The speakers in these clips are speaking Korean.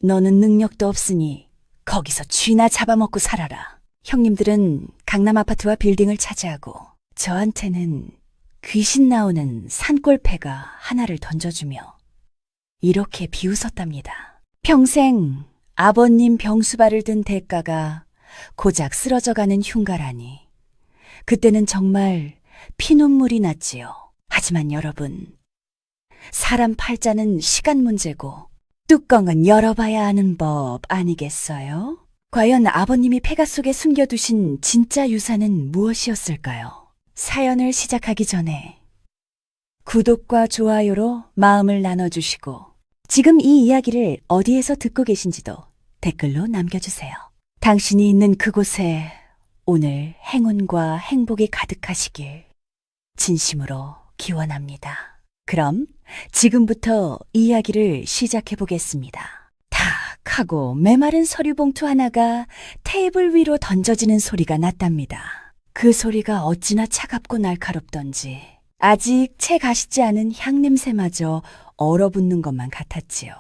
너는 능력도 없으니 거기서 쥐나 잡아먹고 살아라. 형님들은 강남 아파트와 빌딩을 차지하고 저한테는 귀신 나오는 산골패가 하나를 던져주며 이렇게 비웃었답니다. 평생 아버님 병수발을 든 대가가 고작 쓰러져가는 흉가라니. 그때는 정말 피눈물이 났지요. 하지만 여러분, 사람 팔자는 시간 문제고 뚜껑은 열어봐야 아는 법 아니겠어요? 과연 아버님이 폐가 속에 숨겨두신 진짜 유산은 무엇이었을까요? 사연을 시작하기 전에 구독과 좋아요로 마음을 나눠주시고 지금 이 이야기를 어디에서 듣고 계신지도 댓글로 남겨주세요. 당신이 있는 그곳에 오늘 행운과 행복이 가득하시길 진심으로 기원합니다. 그럼 지금부터 이야기를 시작해 보겠습니다. 탁 하고 메마른 서류 봉투 하나가 테이블 위로 던져지는 소리가 났답니다. 그 소리가 어찌나 차갑고 날카롭던지 아직 채 가시지 않은 향냄새마저 얼어붙는 것만 같았지요.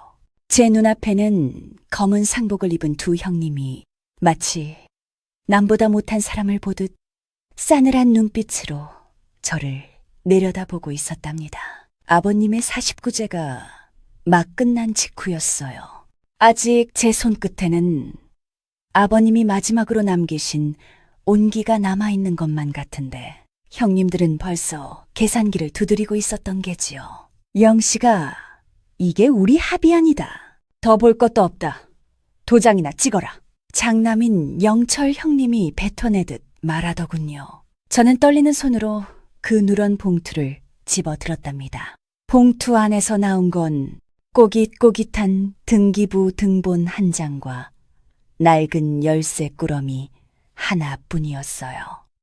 제 눈앞에는 검은 상복을 입은 두 형님이 마치 남보다 못한 사람을 보듯 싸늘한 눈빛으로 저를 내려다보고 있었답니다. 아버님의 49제가 막 끝난 직후였어요. 아직 제 손끝에는 아버님이 마지막으로 남기신 온기가 남아있는 것만 같은데 형님들은 벌써 계산기를 두드리고 있었던 게지요. 영씨가 이게 우리 합의안이다. 더 볼 것도 없다. 도장이나 찍어라. 장남인 영철 형님이 뱉어내듯 말하더군요. 저는 떨리는 손으로 그 누런 봉투를 집어들었답니다. 봉투 안에서 나온 건 꼬깃꼬깃한 등기부 등본 한 장과 낡은 열쇠 꾸러미 하나뿐이었어요.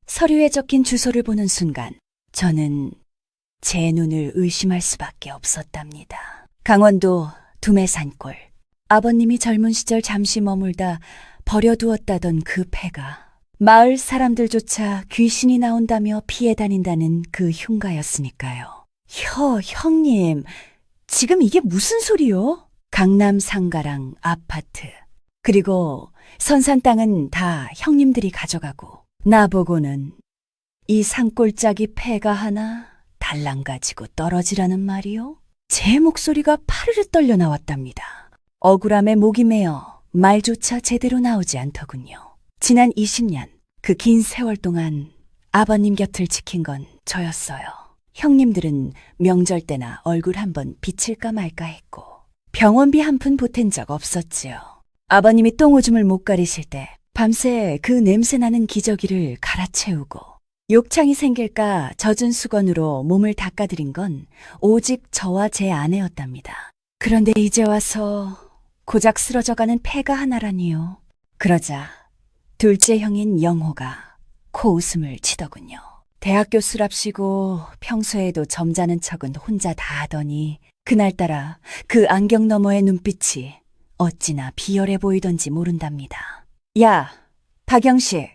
서류에 적힌 주소를 보는 순간 저는 제 눈을 의심할 수밖에 없었답니다. 강원도 두매산골. 아버님이 젊은 시절 잠시 머물다 버려두었다던 그 폐가 마을 사람들조차 귀신이 나온다며 피해 다닌다는 그 흉가였으니까요. 형님, 지금 이게 무슨 소리요? 강남 상가랑 아파트, 그리고 선산 땅은 다 형님들이 가져가고 나보고는 이 산골짜기 폐가 하나 달랑 가지고 떨어지라는 말이요? 제 목소리가 파르르 떨려 나왔답니다. 억울함에 목이 메어 말조차 제대로 나오지 않더군요. 지난 20년, 그 긴 세월 동안 아버님 곁을 지킨 건 저였어요. 형님들은 명절 때나 얼굴 한번 비칠까 말까 했고 병원비 한 푼 보탠 적 없었지요. 아버님이 똥오줌을 못 가리실 때 밤새 그 냄새나는 기저귀를 갈아채우고 욕창이 생길까 젖은 수건으로 몸을 닦아드린 건 오직 저와 제 아내였답니다. 그런데 이제 와서 고작 쓰러져가는 폐가 하나라니요. 그러자 둘째 형인 영호가 코웃음을 치더군요. 대학교 수랍시고 평소에도 점잖은 척은 혼자 다 하더니 그날따라 그 안경 너머의 눈빛이 어찌나 비열해 보이던지 모른답니다. 야, 박영식,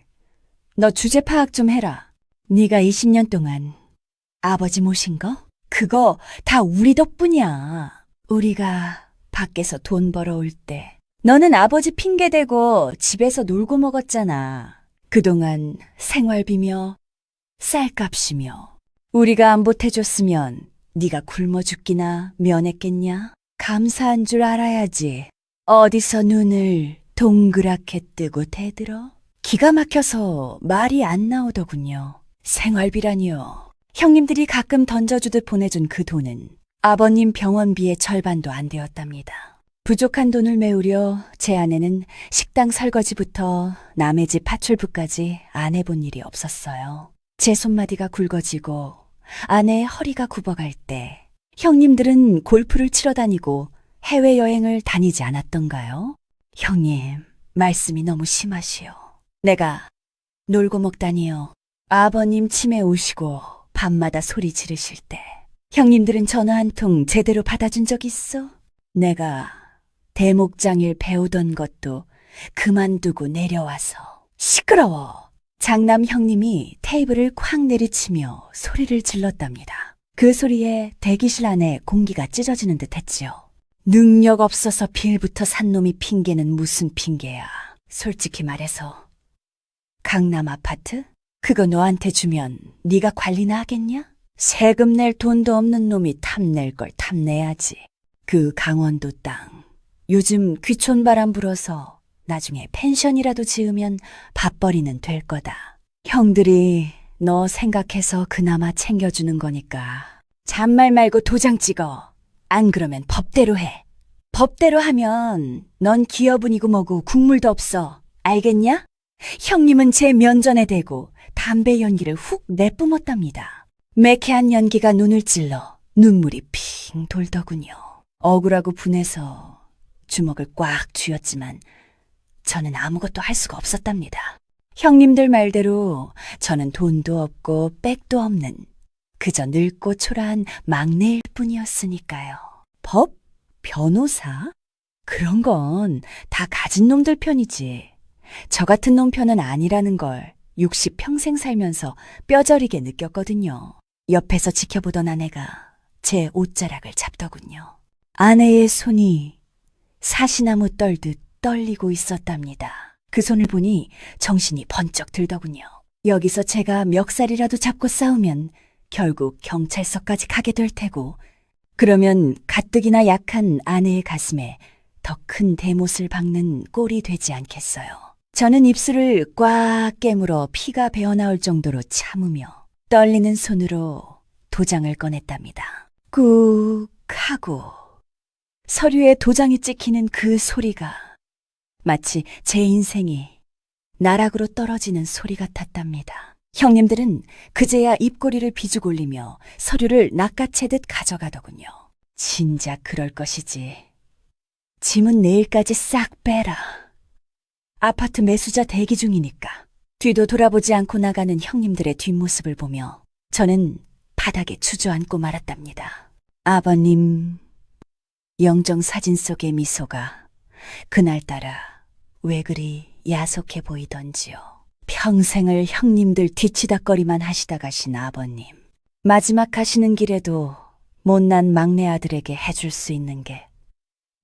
너 주제 파악 좀 해라. 네가 20년 동안 아버지 모신 거? 그거 다 우리 덕분이야. 우리가 밖에서 돈 벌어올 때 너는 아버지 핑계대고 집에서 놀고 먹었잖아. 그동안 생활비며 쌀값이며 우리가 안 보태줬으면 네가 굶어 죽기나 면했겠냐? 감사한 줄 알아야지. 어디서 눈을 동그랗게 뜨고 대들어? 기가 막혀서 말이 안 나오더군요. 생활비라니요. 형님들이 가끔 던져주듯 보내준 그 돈은 아버님 병원비의 절반도 안 되었답니다. 부족한 돈을 메우려 제 아내는 식당 설거지부터 남의 집 파출부까지 안 해본 일이 없었어요. 제 손마디가 굵어지고 아내의 허리가 굽어갈 때 형님들은 골프를 치러 다니고 해외여행을 다니지 않았던가요? 형님, 말씀이 너무 심하시오. 내가 놀고 먹다니요. 아버님 치매 오시고 밤마다 소리 지르실 때 형님들은 전화 한 통 제대로 받아준 적 있어? 내가 대목장일 배우던 것도 그만두고 내려와서. 시끄러워. 장남 형님이 테이블을 쾅 내리치며 소리를 질렀답니다. 그 소리에 대기실 안에 공기가 찢어지는 듯 했지요. 능력 없어서 빌부터 산 놈이 핑계는 무슨 핑계야. 솔직히 말해서 강남 아파트? 그거 너한테 주면 네가 관리나 하겠냐? 세금 낼 돈도 없는 놈이 탐낼 걸 탐내야지. 그 강원도 땅. 요즘 귀촌바람 불어서 나중에 펜션이라도 지으면 밥벌이는 될 거다. 형들이 너 생각해서 그나마 챙겨주는 거니까 잔말 말고 도장 찍어. 안 그러면 법대로 해. 법대로 하면 넌 기업은이고 뭐고 국물도 없어. 알겠냐? 형님은 제 면전에 대고 담배 연기를 훅 내뿜었답니다. 매캐한 연기가 눈을 찔러 눈물이 핑 돌더군요. 억울하고 분해서 주먹을 꽉 쥐었지만 저는 아무것도 할 수가 없었답니다. 형님들 말대로 저는 돈도 없고 백도 없는 그저 늙고 초라한 막내일 뿐이었으니까요. 법? 변호사? 그런 건 다 가진 놈들 편이지. 저 같은 놈 편은 아니라는 걸 60평생 살면서 뼈저리게 느꼈거든요. 옆에서 지켜보던 아내가 제 옷자락을 잡더군요. 아내의 손이 사시나무 떨듯 떨리고 있었답니다. 그 손을 보니 정신이 번쩍 들더군요. 여기서 제가 멱살이라도 잡고 싸우면 결국 경찰서까지 가게 될 테고, 그러면 가뜩이나 약한 아내의 가슴에 더 큰 대못을 박는 꼴이 되지 않겠어요. 저는 입술을 꽉 깨물어 피가 배어나올 정도로 참으며 떨리는 손으로 도장을 꺼냈답니다. 꾹 하고 서류에 도장이 찍히는 그 소리가 마치 제 인생이 나락으로 떨어지는 소리 같았답니다. 형님들은 그제야 입꼬리를 비죽 올리며 서류를 낚아채듯 가져가더군요. 진작 그럴 것이지. 짐은 내일까지 싹 빼라. 아파트 매수자 대기 중이니까. 뒤도 돌아보지 않고 나가는 형님들의 뒷모습을 보며 저는 바닥에 주저앉고 말았답니다. 아버님, 영정 사진 속의 미소가 그날따라 왜 그리 야속해 보이던지요. 평생을 형님들 뒤치다꺼리만 하시다 가신 아버님. 마지막 가시는 길에도 못난 막내 아들에게 해줄 수 있는 게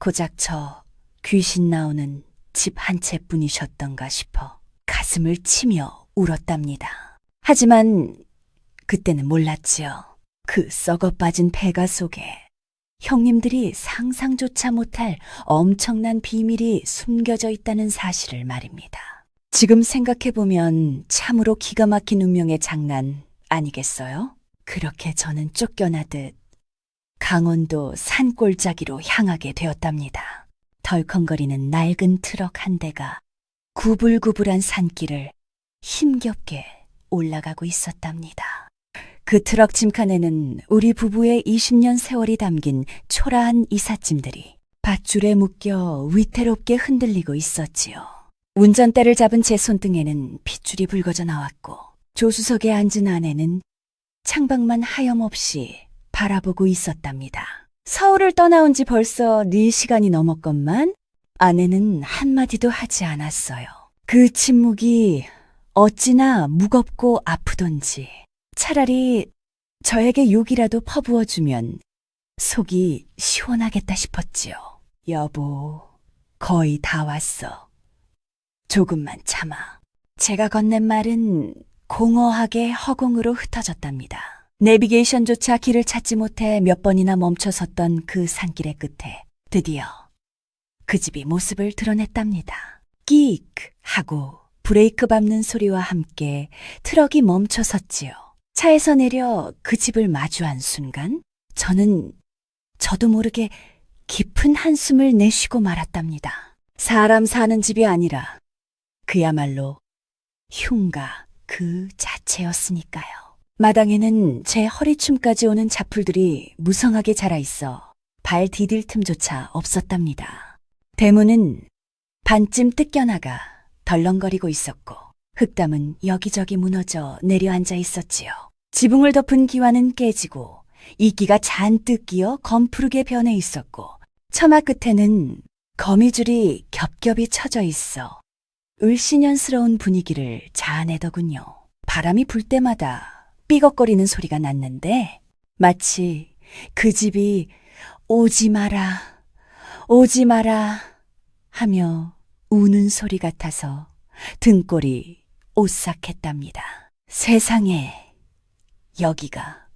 고작 저 귀신 나오는 집 한 채뿐이셨던가 싶어 가슴을 치며 울었답니다. 하지만 그때는 몰랐지요. 그 썩어빠진 폐가 속에 형님들이 상상조차 못할 엄청난 비밀이 숨겨져 있다는 사실을 말입니다. 지금 생각해보면 참으로 기가 막힌 운명의 장난 아니겠어요? 그렇게 저는 쫓겨나듯 강원도 산골짜기로 향하게 되었답니다. 덜컹거리는 낡은 트럭 한 대가 구불구불한 산길을 힘겹게 올라가고 있었답니다. 그 트럭 짐칸에는 우리 부부의 20년 세월이 담긴 초라한 이삿짐들이 밧줄에 묶여 위태롭게 흔들리고 있었지요. 운전대를 잡은 제 손등에는 핏줄이 붉어져 나왔고 조수석에 앉은 아내는 창밖만 하염없이 바라보고 있었답니다. 서울을 떠나온 지 벌써 4시간이 넘었건만 아내는 한마디도 하지 않았어요. 그 침묵이 어찌나 무겁고 아프던지 차라리 저에게 욕이라도 퍼부어주면 속이 시원하겠다 싶었지요. 여보, 거의 다 왔어. 조금만 참아. 제가 건넨 말은 공허하게 허공으로 흩어졌답니다. 내비게이션조차 길을 찾지 못해 몇 번이나 멈춰섰던 그 산길의 끝에 드디어 그 집이 모습을 드러냈답니다. 끼익 하고 브레이크 밟는 소리와 함께 트럭이 멈춰 섰지요. 차에서 내려 그 집을 마주한 순간 저도 모르게 깊은 한숨을 내쉬고 말았답니다. 사람 사는 집이 아니라 그야말로 흉가 그 자체였으니까요. 마당에는 제 허리춤까지 오는 잡풀들이 무성하게 자라있어 발 디딜 틈조차 없었답니다. 대문은 반쯤 뜯겨나가 덜렁거리고 있었고 흙담은 여기저기 무너져 내려앉아 있었지요. 지붕을 덮은 기와는 깨지고 이끼가 잔뜩 끼어 검푸르게 변해 있었고 처마 끝에는 거미줄이 겹겹이 쳐져 있어 을씨년스러운 분위기를 자아내더군요. 바람이 불 때마다 삐걱거리는 소리가 났는데 마치 그 집이 오지 마라, 오지 마라 하며 우는 소리 같아서 등골이 오싹했답니다. 세상에, 여기가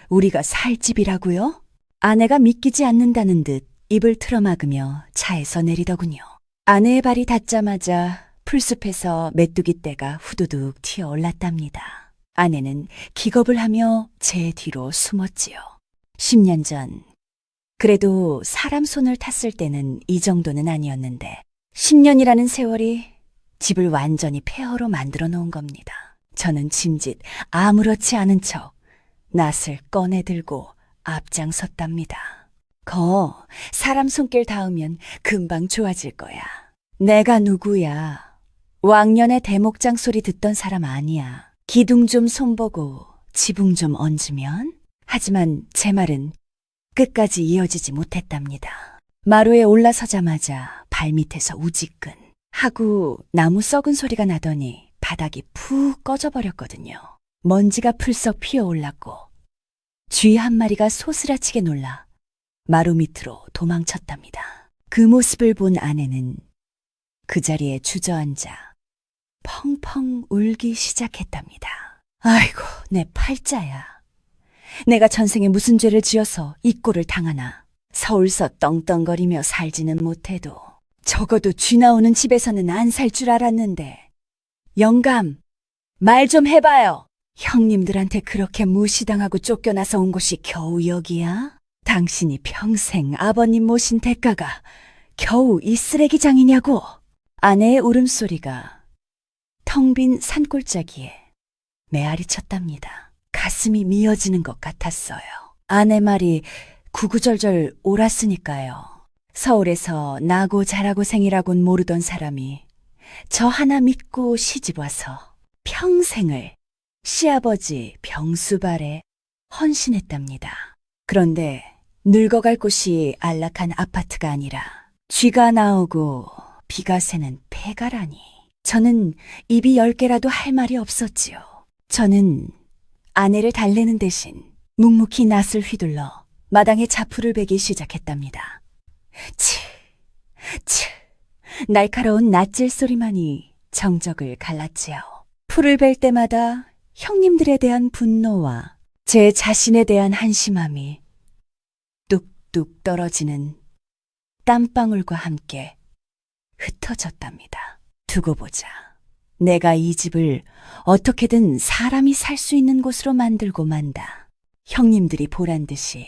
우리가 살 집이라고요? 아내가 믿기지 않는다는 듯 입을 틀어막으며 차에서 내리더군요. 아내의 발이 닿자마자 풀숲에서 메뚜기 떼가 후두둑 튀어 올랐답니다. 아내는 기겁을 하며 제 뒤로 숨었지요. 10년 전, 그래도 사람 손을 탔을 때는 이 정도는 아니었는데 10년이라는 세월이 집을 완전히 폐허로 만들어 놓은 겁니다. 저는 짐짓 아무렇지 않은 척 낫을 꺼내 들고 앞장섰답니다. 사람 손길 닿으면 금방 좋아질 거야. 내가 누구야? 왕년에 대목장 소리 듣던 사람 아니야. 기둥 좀 손보고 지붕 좀 얹으면? 하지만 제 말은 끝까지 이어지지 못했답니다. 마루에 올라서자마자 발밑에서 우지끈 하고 나무 썩은 소리가 나더니 바닥이 푹 꺼져버렸거든요. 먼지가 풀썩 피어올랐고 쥐 한 마리가 소스라치게 놀라 마루 밑으로 도망쳤답니다. 그 모습을 본 아내는 그 자리에 주저앉아 펑펑 울기 시작했답니다. 아이고, 내 팔자야. 내가 전생에 무슨 죄를 지어서 이 꼴을 당하나. 서울서 떵떵거리며 살지는 못해도 적어도 쥐 나오는 집에서는 안 살 줄 알았는데. 영감, 말 좀 해봐요. 형님들한테 그렇게 무시당하고 쫓겨나서 온 곳이 겨우 여기야? 당신이 평생 아버님 모신 대가가 겨우 이 쓰레기장이냐고. 아내의 울음소리가 텅 빈 산골짜기에 메아리 쳤답니다. 가슴이 미어지는 것 같았어요. 아내 말이 구구절절 옳았으니까요. 서울에서 나고 자라고 생이라곤 모르던 사람이 저 하나 믿고 시집와서 평생을 시아버지 병수발에 헌신했답니다. 그런데 늙어갈 곳이 안락한 아파트가 아니라 쥐가 나오고 비가 새는 폐가라니. 저는 입이 10개라도 할 말이 없었지요. 저는 아내를 달래는 대신 묵묵히 낫을 휘둘러 마당에 자풀을 베기 시작했답니다. 치, 날카로운 낫질 소리만이 정적을 갈랐지요. 풀을 벨 때마다 형님들에 대한 분노와 제 자신에 대한 한심함이 뚝뚝 떨어지는 땀방울과 함께 흩어졌답니다. 두고 보자. 내가 이 집을 어떻게든 사람이 살 수 있는 곳으로 만들고 만다. 형님들이 보란 듯이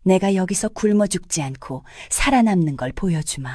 내가 여기서 굶어 죽지 않고 살아남는 걸 보여주마.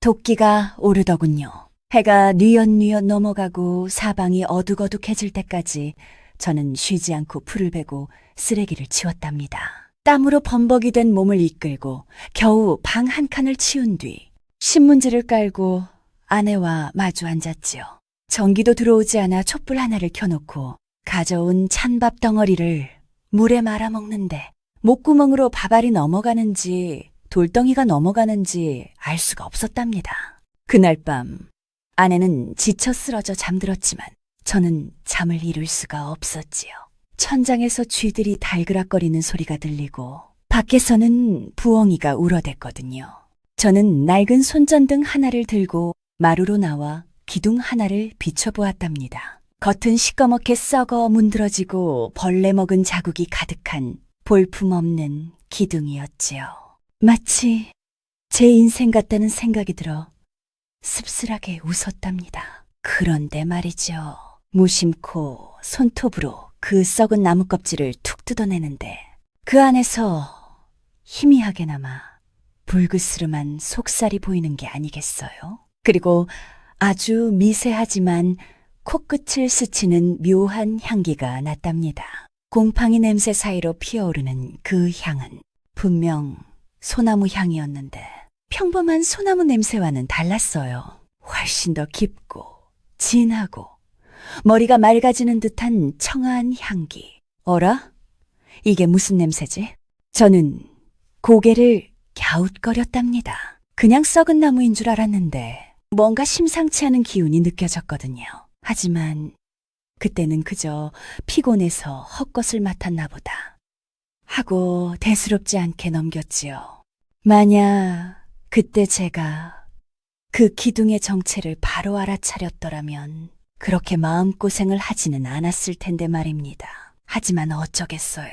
도끼가 오르더군요. 해가 뉘엿뉘엿 넘어가고 사방이 어둑어둑해질 때까지 저는 쉬지 않고 풀을 베고 쓰레기를 치웠답니다. 땀으로 범벅이 된 몸을 이끌고 겨우 방 한 칸을 치운 뒤 신문지를 깔고 아내와 마주 앉았지요. 전기도 들어오지 않아 촛불 하나를 켜놓고 가져온 찬밥 덩어리를 물에 말아먹는데 목구멍으로 밥알이 넘어가는지 돌덩이가 넘어가는지 알 수가 없었답니다. 그날 밤 아내는 지쳐 쓰러져 잠들었지만 저는 잠을 이룰 수가 없었지요. 천장에서 쥐들이 달그락거리는 소리가 들리고 밖에서는 부엉이가 울어댔거든요. 저는 낡은 손전등 하나를 들고 마루로 나와 기둥 하나를 비춰보았답니다. 겉은 시꺼멓게 썩어 문드러지고 벌레 먹은 자국이 가득한 볼품없는 기둥이었지요. 마치 제 인생 같다는 생각이 들어 씁쓸하게 웃었답니다. 그런데 말이죠. 무심코 손톱으로 그 썩은 나무 껍질을 툭 뜯어내는데 그 안에서 희미하게나마 불그스름한 속살이 보이는 게 아니겠어요? 그리고 아주 미세하지만 코끝을 스치는 묘한 향기가 났답니다. 곰팡이 냄새 사이로 피어오르는 그 향은 분명 소나무 향이었는데 평범한 소나무 냄새와는 달랐어요. 훨씬 더 깊고 진하고 머리가 맑아지는 듯한 청아한 향기. 어라? 이게 무슨 냄새지? 저는 고개를 갸웃거렸답니다. 그냥 썩은 나무인 줄 알았는데 뭔가 심상치 않은 기운이 느껴졌거든요. 하지만 그때는 그저 피곤해서 헛것을 맡았나 보다 하고 대수롭지 않게 넘겼지요. 만약 그때 제가 그 기둥의 정체를 바로 알아차렸더라면 그렇게 마음고생을 하지는 않았을 텐데 말입니다. 하지만 어쩌겠어요.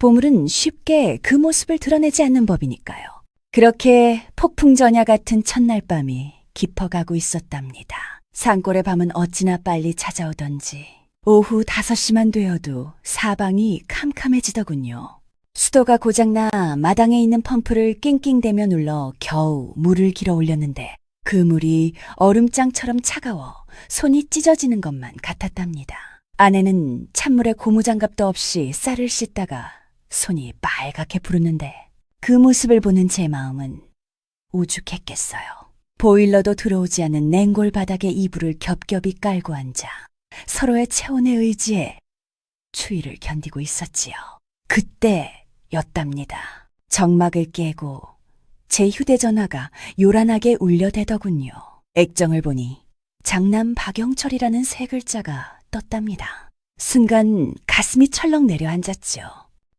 보물은 쉽게 그 모습을 드러내지 않는 법이니까요. 그렇게 폭풍전야 같은 첫날 밤이 깊어가고 있었답니다. 산골의 밤은 어찌나 빨리 찾아오던지 오후 5시만 되어도 사방이 캄캄해지더군요. 수도가 고장나 마당에 있는 펌프를 낑낑대며 눌러 겨우 물을 길어 올렸는데 그 물이 얼음장처럼 차가워 손이 찢어지는 것만 같았답니다. 아내는 찬물에 고무장갑도 없이 쌀을 씻다가 손이 빨갛게 부르는데 그 모습을 보는 제 마음은 오죽했겠어요. 보일러도 들어오지 않은 냉골 바닥에 이불을 겹겹이 깔고 앉아 서로의 체온에 의지해 추위를 견디고 있었지요. 그때였답니다. 정막을 깨고 제 휴대전화가 요란하게 울려대더군요. 액정을 보니 장남 박영철이라는 세 글자가 떴답니다. 순간 가슴이 철렁 내려앉았죠.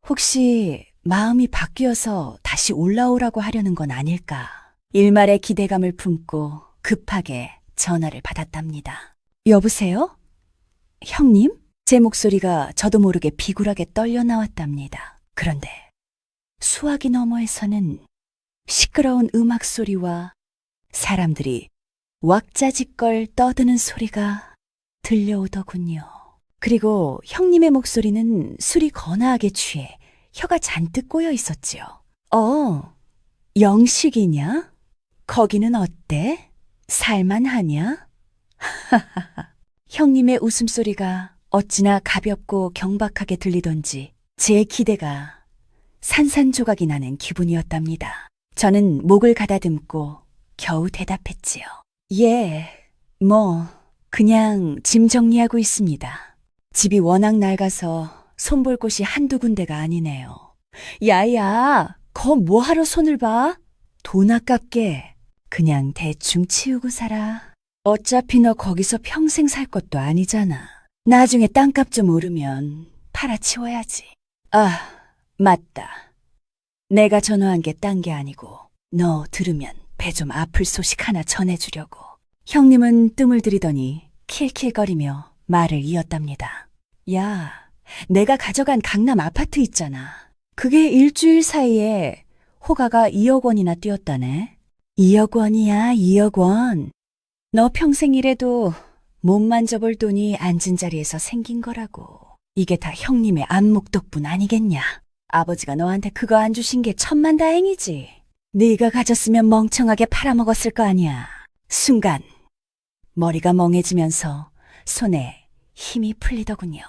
혹시 마음이 바뀌어서 다시 올라오라고 하려는 건 아닐까. 일말의 기대감을 품고 급하게 전화를 받았답니다. 여보세요? 형님? 제 목소리가 저도 모르게 비굴하게 떨려 나왔답니다. 그런데 수화기 너머에서는 시끄러운 음악 소리와 사람들이 왁자지껄 떠드는 소리가 들려오더군요. 그리고 형님의 목소리는 술이 거나하게 취해 혀가 잔뜩 꼬여 있었지요. 영식이냐? 거기는 어때? 살만하냐? 형님의 웃음소리가 어찌나 가볍고 경박하게 들리던지 제 기대가 산산조각이 나는 기분이었답니다. 저는 목을 가다듬고 겨우 대답했지요. 예, 그냥 짐 정리하고 있습니다. 집이 워낙 낡아서 손볼 곳이 한두 군데가 아니네요. 야야, 거 뭐하러 손을 봐? 돈 아깝게 그냥 대충 치우고 살아. 어차피 너 거기서 평생 살 것도 아니잖아. 나중에 땅값 좀 오르면 팔아치워야지. 아, 맞다. 내가 전화한 게 딴 게 아니고 너 들으면 배 좀 아플 소식 하나 전해주려고. 형님은 뜸을 들이더니 킬킬거리며 말을 이었답니다. 야, 내가 가져간 강남 아파트 있잖아. 그게 일주일 사이에 호가가 2억 원이나 뛰었다네. 2억 원이야, 2억 원. 너 평생 일해도 못 만져볼 돈이 앉은 자리에서 생긴 거라고. 이게 다 형님의 안목 덕분 아니겠냐. 아버지가 너한테 그거 안 주신 게 천만다행이지. 네가 가졌으면 멍청하게 팔아먹었을 거 아니야. 순간 머리가 멍해지면서 손에 힘이 풀리더군요.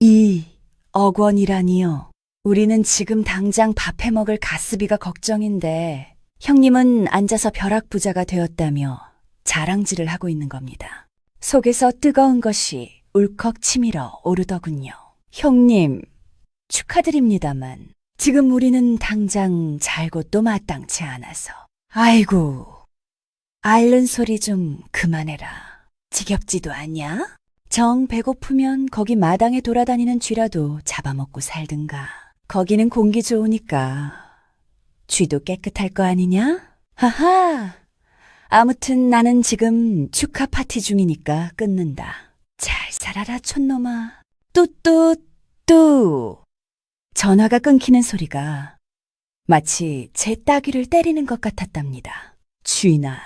2억 원이라니요. 우리는 지금 당장 밥 해먹을 가스비가 걱정인데 형님은 앉아서 벼락부자가 되었다며 자랑질을 하고 있는 겁니다. 속에서 뜨거운 것이 울컥 치밀어 오르더군요. 형님, 축하드립니다만 지금 우리는 당장 잘 곳도 마땅치 않아서. 아이고, 앓는 소리 좀 그만해라. 지겹지도 않냐? 정 배고프면 거기 마당에 돌아다니는 쥐라도 잡아먹고 살든가. 거기는 공기 좋으니까 쥐도 깨끗할 거 아니냐? 하하! 아무튼 나는 지금 축하 파티 중이니까 끊는다. 잘 살아라, 촌놈아. 뚜뚜뚜. 전화가 끊기는 소리가 마치 제 따귀를 때리는 것 같았답니다. 쥐나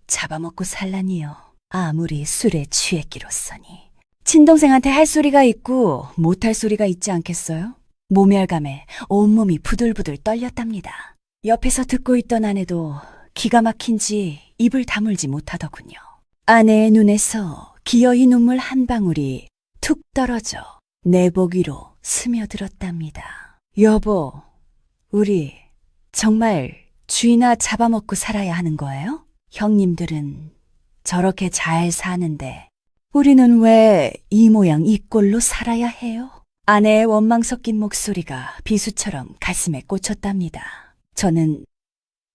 잡아먹고 살라니요. 아무리 술에 취했기로서니. 친동생한테 할 소리가 있고 못할 소리가 있지 않겠어요? 모멸감에 온몸이 부들부들 떨렸답니다. 옆에서 듣고 있던 아내도 기가 막힌지 입을 다물지 못하더군요. 아내의 눈에서 기어이 눈물 한 방울이 툭 떨어져 내복 위로 스며들었답니다. 여보, 우리 정말 쥐나 잡아먹고 살아야 하는 거예요? 형님들은 저렇게 잘 사는데 우리는 왜 이 모양 이 꼴로 살아야 해요? 아내의 원망 섞인 목소리가 비수처럼 가슴에 꽂혔답니다. 저는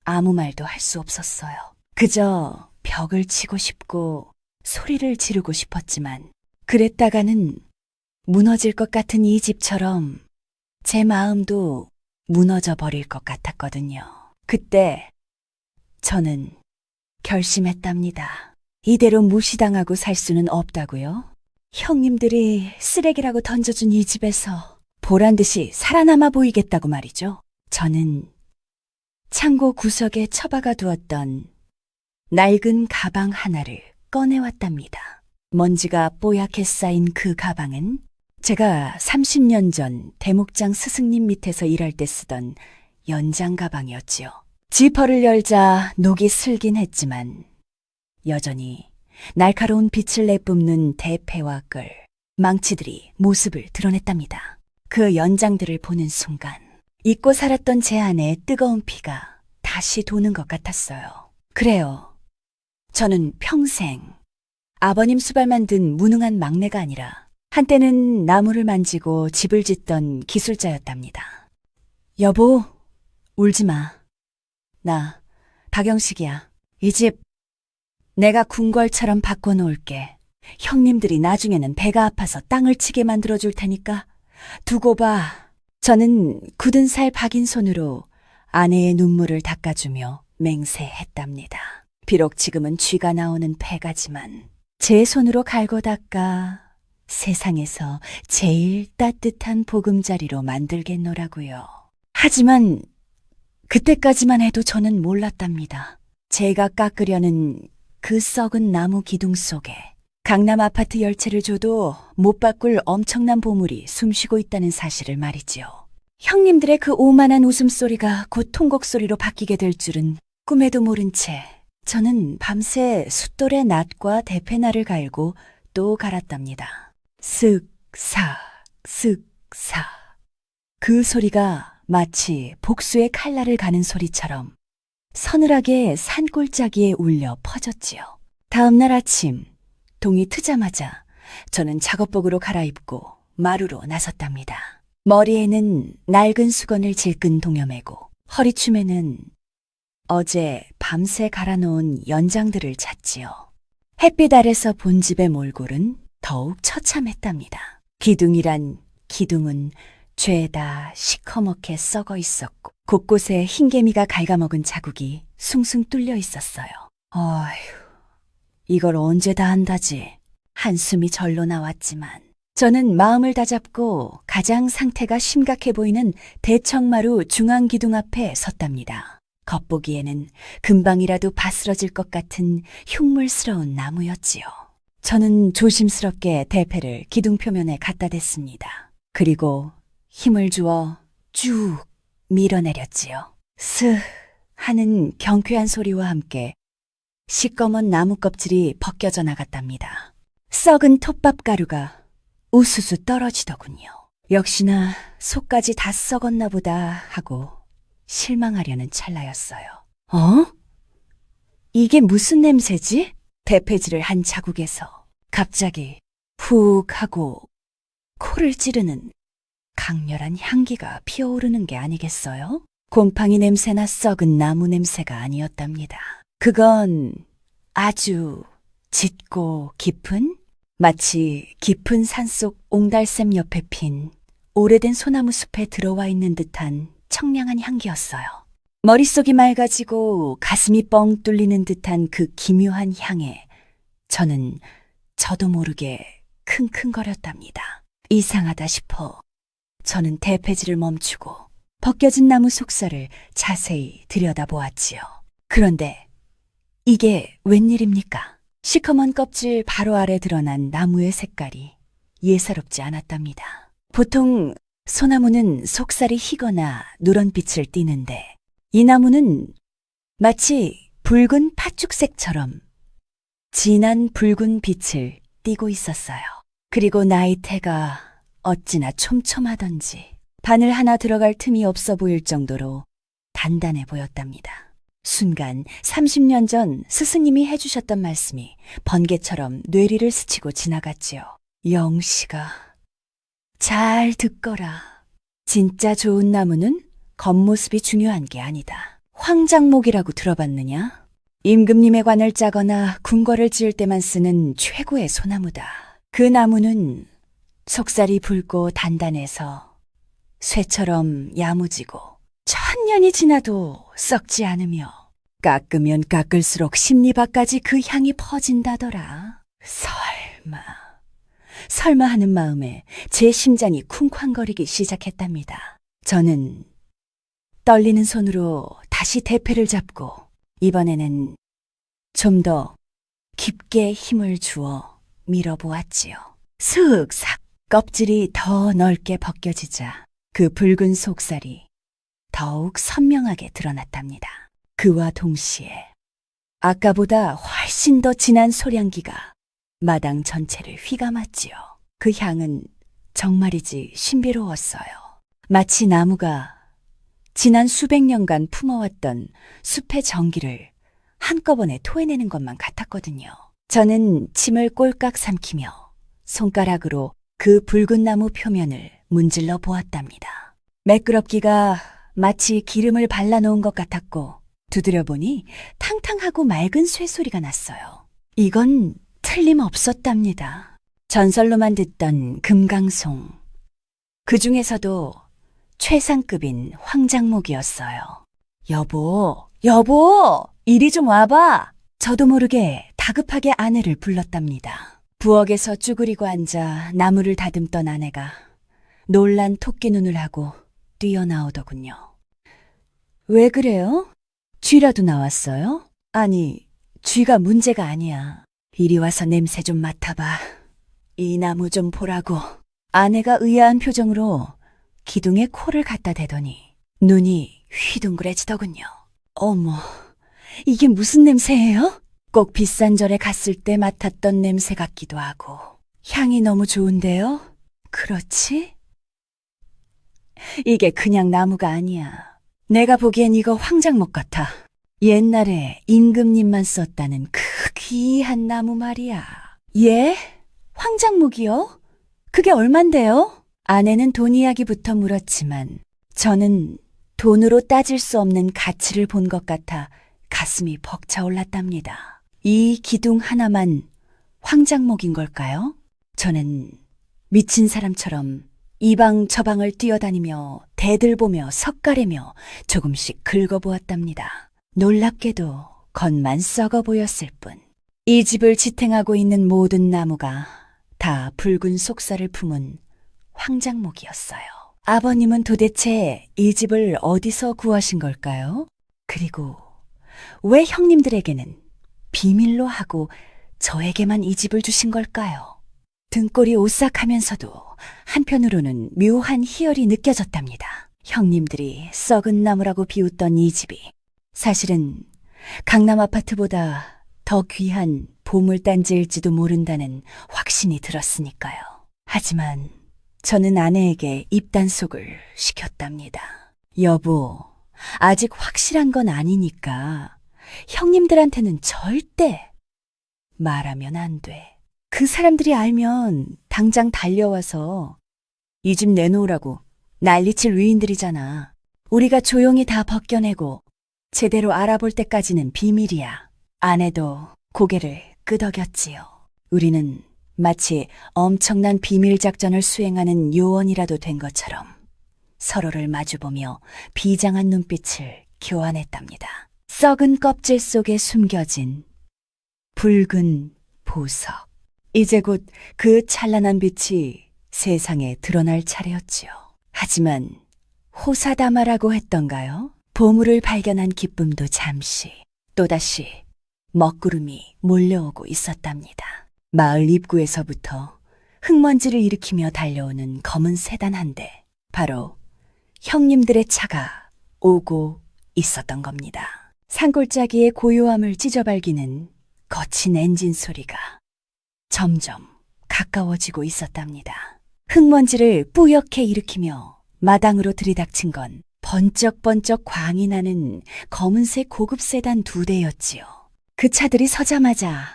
아무 말도 할 수 없었어요. 그저 벽을 치고 싶고 소리를 지르고 싶었지만 그랬다가는 무너질 것 같은 이 집처럼 제 마음도 무너져 버릴 것 같았거든요. 그때 저는 결심했답니다. 이대로 무시당하고 살 수는 없다고요? 형님들이 쓰레기라고 던져준 이 집에서 보란 듯이 살아남아 보이겠다고 말이죠. 저는 창고 구석에 처박아 두었던 낡은 가방 하나를 꺼내왔답니다. 먼지가 뽀얗게 쌓인 그 가방은 제가 30년 전 대목장 스승님 밑에서 일할 때 쓰던 연장 가방이었지요. 지퍼를 열자 녹이 슬긴 했지만 여전히 날카로운 빛을 내뿜는 대패와 끌, 망치들이 모습을 드러냈답니다. 그 연장들을 보는 순간 잊고 살았던 제 안에 뜨거운 피가 다시 도는 것 같았어요. 그래요. 저는 평생 아버님 수발만 든 무능한 막내가 아니라 한때는 나무를 만지고 집을 짓던 기술자였답니다. 여보, 울지 마. 나 박영식이야. 이 집 내가 궁궐처럼 바꿔놓을게. 형님들이 나중에는 배가 아파서 땅을 치게 만들어줄 테니까 두고 봐. 저는 굳은 살 박인 손으로 아내의 눈물을 닦아주며 맹세했답니다. 비록 지금은 쥐가 나오는 폐가지만 제 손으로 갈고 닦아 세상에서 제일 따뜻한 보금자리로 만들겠노라고요. 하지만 그때까지만 해도 저는 몰랐답니다. 제가 깎으려는 그 썩은 나무 기둥 속에 강남 아파트 열채를 줘도 못 바꿀 엄청난 보물이 숨쉬고 있다는 사실을 말이지요. 형님들의 그 오만한 웃음소리가 곧 통곡소리로 바뀌게 될 줄은 꿈에도 모른 채 저는 밤새 숫돌의 낫과 대패날을 갈고 또 갈았답니다. 쓱사, 쓱사. 그 소리가 마치 복수의 칼날을 가는 소리처럼 서늘하게 산골짜기에 울려 퍼졌지요. 다음 날 아침, 동이 트자마자 저는 작업복으로 갈아입고 마루로 나섰답니다. 머리에는 낡은 수건을 질끈 동여매고 허리춤에는 어제 밤새 갈아놓은 연장들을 찼지요. 햇빛 아래서 본 집의 몰골은 더욱 처참했답니다. 기둥이란 기둥은 죄다 시커멓게 썩어 있었고 곳곳에 흰개미가 갉아먹은 자국이 숭숭 뚫려 있었어요. 어휴, 이걸 언제 다 한다지. 한숨이 절로 나왔지만 저는 마음을 다잡고 가장 상태가 심각해 보이는 대청마루 중앙기둥 앞에 섰답니다. 겉보기에는 금방이라도 바스러질 것 같은 흉물스러운 나무였지요. 저는 조심스럽게 대패를 기둥 표면에 갖다 댔습니다. 그리고 힘을 주어 쭉 밀어내렸지요. 스 하는 경쾌한 소리와 함께 시꺼먼 나무 껍질이 벗겨져 나갔답니다. 썩은 톱밥 가루가 우수수 떨어지더군요. 역시나 속까지 다 썩었나 보다 하고 실망하려는 찰나였어요. 어? 이게 무슨 냄새지? 대패질을 한 자국에서 갑자기 훅 하고 코를 찌르는 강렬한 향기가 피어오르는 게 아니겠어요? 곰팡이 냄새나 썩은 나무 냄새가 아니었답니다. 그건 아주 짙고 깊은, 마치 깊은 산속 옹달샘 옆에 핀 오래된 소나무 숲에 들어와 있는 듯한 청량한 향기였어요. 머릿속이 맑아지고 가슴이 뻥 뚫리는 듯한 그 기묘한 향에 저는 저도 모르게 킁킁거렸답니다. 이상하다 싶어 저는 대패질을 멈추고 벗겨진 나무 속살을 자세히 들여다보았지요. 그런데 이게 웬일입니까? 시커먼 껍질 바로 아래 드러난 나무의 색깔이 예사롭지 않았답니다. 보통 소나무는 속살이 희거나 누런빛을 띠는데 이 나무는 마치 붉은 팥죽색처럼 진한 붉은 빛을 띠고 있었어요. 그리고 나이테가 어찌나 촘촘하던지 바늘 하나 들어갈 틈이 없어 보일 정도로 단단해 보였답니다. 순간 30년 전 스승님이 해주셨던 말씀이 번개처럼 뇌리를 스치고 지나갔지요. 영시가 잘 듣거라. 진짜 좋은 나무는 겉모습이 중요한 게 아니다. 황장목이라고 들어봤느냐? 임금님의 관을 짜거나 궁궐을 지을 때만 쓰는 최고의 소나무다. 그 나무는 속살이 붉고 단단해서 쇠처럼 야무지고 천년이 지나도 썩지 않으며 깎으면 깎을수록 심리밖까지 그 향이 퍼진다더라. 설마 하는 마음에 제 심장이 쿵쾅거리기 시작했답니다. 저는 떨리는 손으로 다시 대패를 잡고 이번에는 좀 더 깊게 힘을 주어 밀어보았지요. 슥삭 껍질이 더 넓게 벗겨지자 그 붉은 속살이 더욱 선명하게 드러났답니다. 그와 동시에 아까보다 훨씬 더 진한 소량기가 마당 전체를 휘감았지요. 그 향은 정말이지 신비로웠어요. 마치 나무가 지난 수백 년간 품어왔던 숲의 정기를 한꺼번에 토해내는 것만 같았거든요. 저는 침을 꼴깍 삼키며 손가락으로 그 붉은 나무 표면을 문질러 보았답니다. 매끄럽기가 마치 기름을 발라놓은 것 같았고 두드려보니 탕탕하고 맑은 쇠소리가 났어요. 이건 틀림없었답니다. 전설로만 듣던 금강송, 그 중에서도 최상급인 황장목이었어요. 여보, 이리 좀 와봐. 저도 모르게 다급하게 아내를 불렀답니다. 부엌에서 쭈그리고 앉아 나무를 다듬던 아내가 놀란 토끼 눈을 하고 뛰어나오더군요. 왜 그래요? 쥐라도 나왔어요? 아니, 쥐가 문제가 아니야. 이리 와서 냄새 좀 맡아봐. 이 나무 좀 보라고. 아내가 의아한 표정으로 기둥에 코를 갖다 대더니 눈이 휘둥그레지더군요. 어머, 이게 무슨 냄새예요? 꼭 비싼 절에 갔을 때 맡았던 냄새 같기도 하고. 향이 너무 좋은데요? 그렇지? 이게 그냥 나무가 아니야. 내가 보기엔 이거 황장목 같아. 옛날에 임금님만 썼다는 그 귀한 나무 말이야. 예? 황장목이요? 그게 얼만데요? 아내는 돈 이야기부터 물었지만 저는 돈으로 따질 수 없는 가치를 본 것 같아 가슴이 벅차올랐답니다. 이 기둥 하나만 황장목인 걸까요? 저는 미친 사람처럼 이 방 저 방을 뛰어다니며 대들보며 석가래며 조금씩 긁어보았답니다. 놀랍게도 겉만 썩어 보였을 뿐. 이 집을 지탱하고 있는 모든 나무가 다 붉은 속살을 품은 황장목이었어요. 아버님은 도대체 이 집을 어디서 구하신 걸까요? 그리고 왜 형님들에게는 비밀로 하고 저에게만 이 집을 주신 걸까요? 등골이 오싹하면서도 한편으로는 묘한 희열이 느껴졌답니다. 형님들이 썩은 나무라고 비웃던 이 집이 사실은 강남 아파트보다 더 귀한 보물단지일지도 모른다는 확신이 들었으니까요. 하지만 저는 아내에게 입단속을 시켰답니다. 여보, 아직 확실한 건 아니니까 형님들한테는 절대 말하면 안 돼. 그 사람들이 알면 당장 달려와서 이 집 내놓으라고 난리칠 위인들이잖아. 우리가 조용히 다 벗겨내고 제대로 알아볼 때까지는 비밀이야. 아내도 고개를 끄덕였지요. 우리는 마치 엄청난 비밀 작전을 수행하는 요원이라도 된 것처럼 서로를 마주보며 비장한 눈빛을 교환했답니다. 썩은 껍질 속에 숨겨진 붉은 보석. 이제 곧 그 찬란한 빛이 세상에 드러날 차례였지요. 하지만 호사다마라고 했던가요? 보물을 발견한 기쁨도 잠시, 또다시 먹구름이 몰려오고 있었답니다. 마을 입구에서부터 흙먼지를 일으키며 달려오는 검은 세단 한 대, 바로 형님들의 차가 오고 있었던 겁니다. 산골짜기의 고요함을 찢어발기는 거친 엔진 소리가 점점 가까워지고 있었답니다. 흙먼지를 뿌옇게 일으키며 마당으로 들이닥친 건 번쩍번쩍 광이 나는 검은색 고급 세단 2대였지요. 그 차들이 서자마자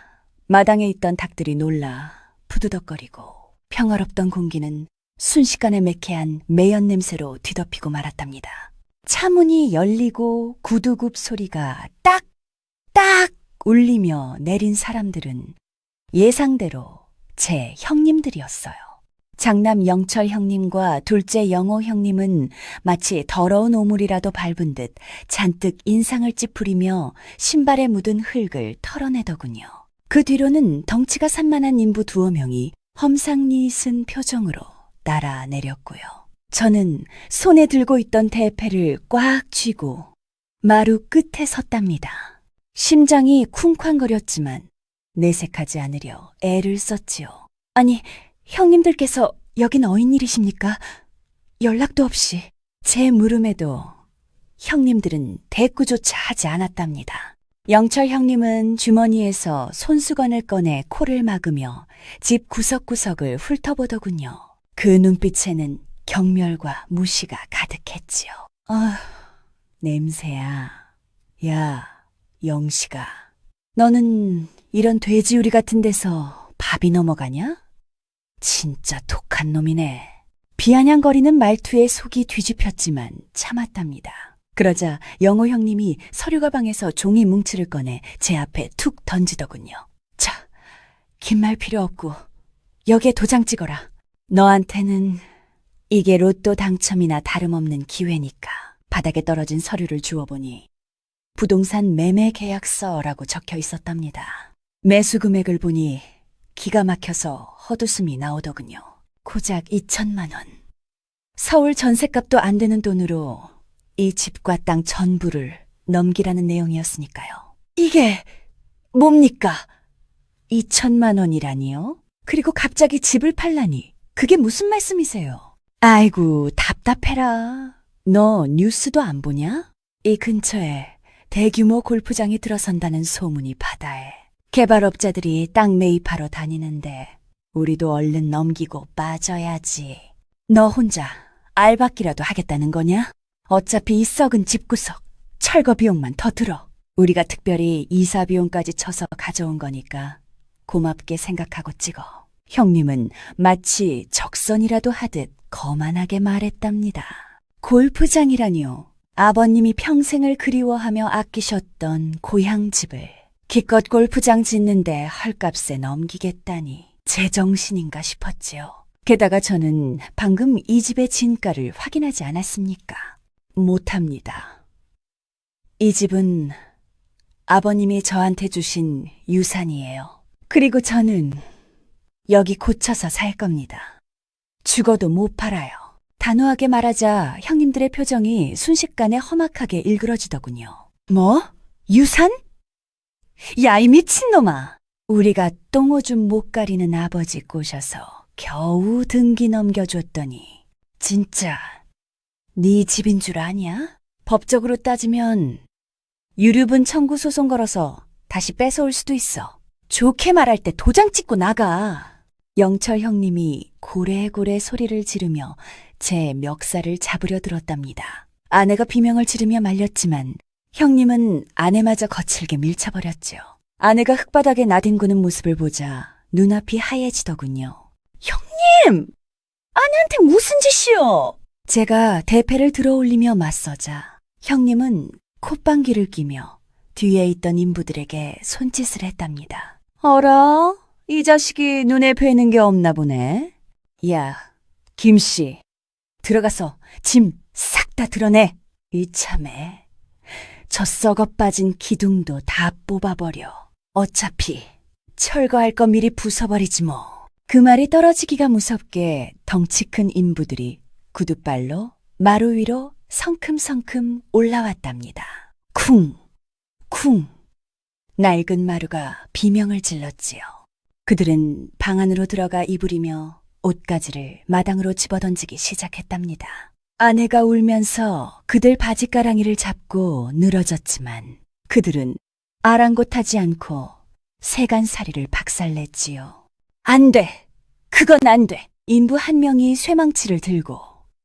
마당에 있던 닭들이 놀라 푸드덕거리고 평화롭던 공기는 순식간에 매캐한 매연 냄새로 뒤덮이고 말았답니다. 차문이 열리고 구두굽 소리가 딱딱 울리며 내린 사람들은 예상대로 제 형님들이었어요. 장남 영철 형님과 둘째 영호 형님은 마치 더러운 오물이라도 밟은 듯 잔뜩 인상을 찌푸리며 신발에 묻은 흙을 털어내더군요. 그 뒤로는 덩치가 산만한 인부 두어 명이 험상궂은 표정으로 날아내렸고요. 저는 손에 들고 있던 대패를 꽉 쥐고 마루 끝에 섰답니다. 심장이 쿵쾅거렸지만 내색하지 않으려 애를 썼지요. 아니, 형님들께서 여긴 어인일이십니까? 연락도 없이. 제 물음에도 형님들은 대꾸조차 하지 않았답니다. 영철 형님은 주머니에서 손수건을 꺼내 코를 막으며 집 구석구석을 훑어보더군요. 그 눈빛에는 경멸과 무시가 가득했지요. 냄새야. 야, 영식아. 너는 이런 돼지우리 같은 데서 밥이 넘어가냐? 진짜 독한 놈이네. 비아냥거리는 말투에 속이 뒤집혔지만 참았답니다. 그러자 영호 형님이 서류 가방에서 종이 뭉치를 꺼내 제 앞에 툭 던지더군요. 자, 긴 말 필요 없고 여기에 도장 찍어라. 너한테는 이게 로또 당첨이나 다름없는 기회니까. 바닥에 떨어진 서류를 주워보니 부동산 매매 계약서라고 적혀 있었답니다. 매수 금액을 보니 기가 막혀서 헛웃음이 나오더군요. 고작 2천만 원. 서울 전셋값도 안 되는 돈으로 이 집과 땅 전부를 넘기라는 내용이었으니까요. 이게 뭡니까? 2천만 원이라니요? 그리고 갑자기 집을 팔라니 그게 무슨 말씀이세요? 아이고 답답해라. 너 뉴스도 안 보냐? 이 근처에 대규모 골프장이 들어선다는 소문이 바다에. 개발업자들이 땅 매입하러 다니는데 우리도 얼른 넘기고 빠져야지. 너 혼자 알박기라도 하겠다는 거냐? 어차피 이 썩은 집구석 철거 비용만 더 들어. 우리가 특별히 이사 비용까지 쳐서 가져온 거니까 고맙게 생각하고 찍어. 형님은 마치 적선이라도 하듯 거만하게 말했답니다. 골프장이라니요. 아버님이 평생을 그리워하며 아끼셨던 고향집을 기껏 골프장 짓는데 헐값에 넘기겠다니 제정신인가 싶었지요. 게다가 저는 방금 이 집의 진가를 확인하지 않았습니까? 못합니다. 이 집은 아버님이 저한테 주신 유산이에요. 그리고 저는 여기 고쳐서 살 겁니다. 죽어도 못 팔아요. 단호하게 말하자 형님들의 표정이 순식간에 험악하게 일그러지더군요. 뭐? 유산? 야, 이 미친놈아! 우리가 똥오줌 못 가리는 아버지 꼬셔서 겨우 등기 넘겨줬더니 진짜 네 집인 줄 아냐? 법적으로 따지면 유류분 청구 소송 걸어서 다시 뺏어올 수도 있어. 좋게 말할 때 도장 찍고 나가. 영철 형님이 고래고래 소리를 지르며 제 멱살을 잡으려 들었답니다. 아내가 비명을 지르며 말렸지만 형님은 아내마저 거칠게 밀쳐버렸죠. 아내가 흙바닥에 나뒹구는 모습을 보자 눈앞이 하얘지더군요. 형님! 아내한테 무슨 짓이요? 제가 대패를 들어올리며 맞서자 형님은 콧방귀를 끼며 뒤에 있던 인부들에게 손짓을 했답니다. 어라? 이 자식이 눈에 뵈는 게 없나 보네. 야, 김씨. 들어가서 짐 싹 다 드러내. 이참에 저 썩어 빠진 기둥도 다 뽑아버려. 어차피 철거할 거 미리 부숴버리지 뭐. 그 말이 떨어지기가 무섭게 덩치 큰 인부들이 구둣발로 마루 위로 성큼성큼 올라왔답니다. 쿵, 쿵. 낡은 마루가 비명을 질렀지요. 그들은 방 안으로 들어가 이불이며 옷가지를 마당으로 집어던지기 시작했답니다. 아내가 울면서 그들 바지가랑이를 잡고 늘어졌지만 그들은 아랑곳하지 않고 세간살이를 박살냈지요. 안 돼! 그건 안 돼! 인부 한 명이 쇠망치를 들고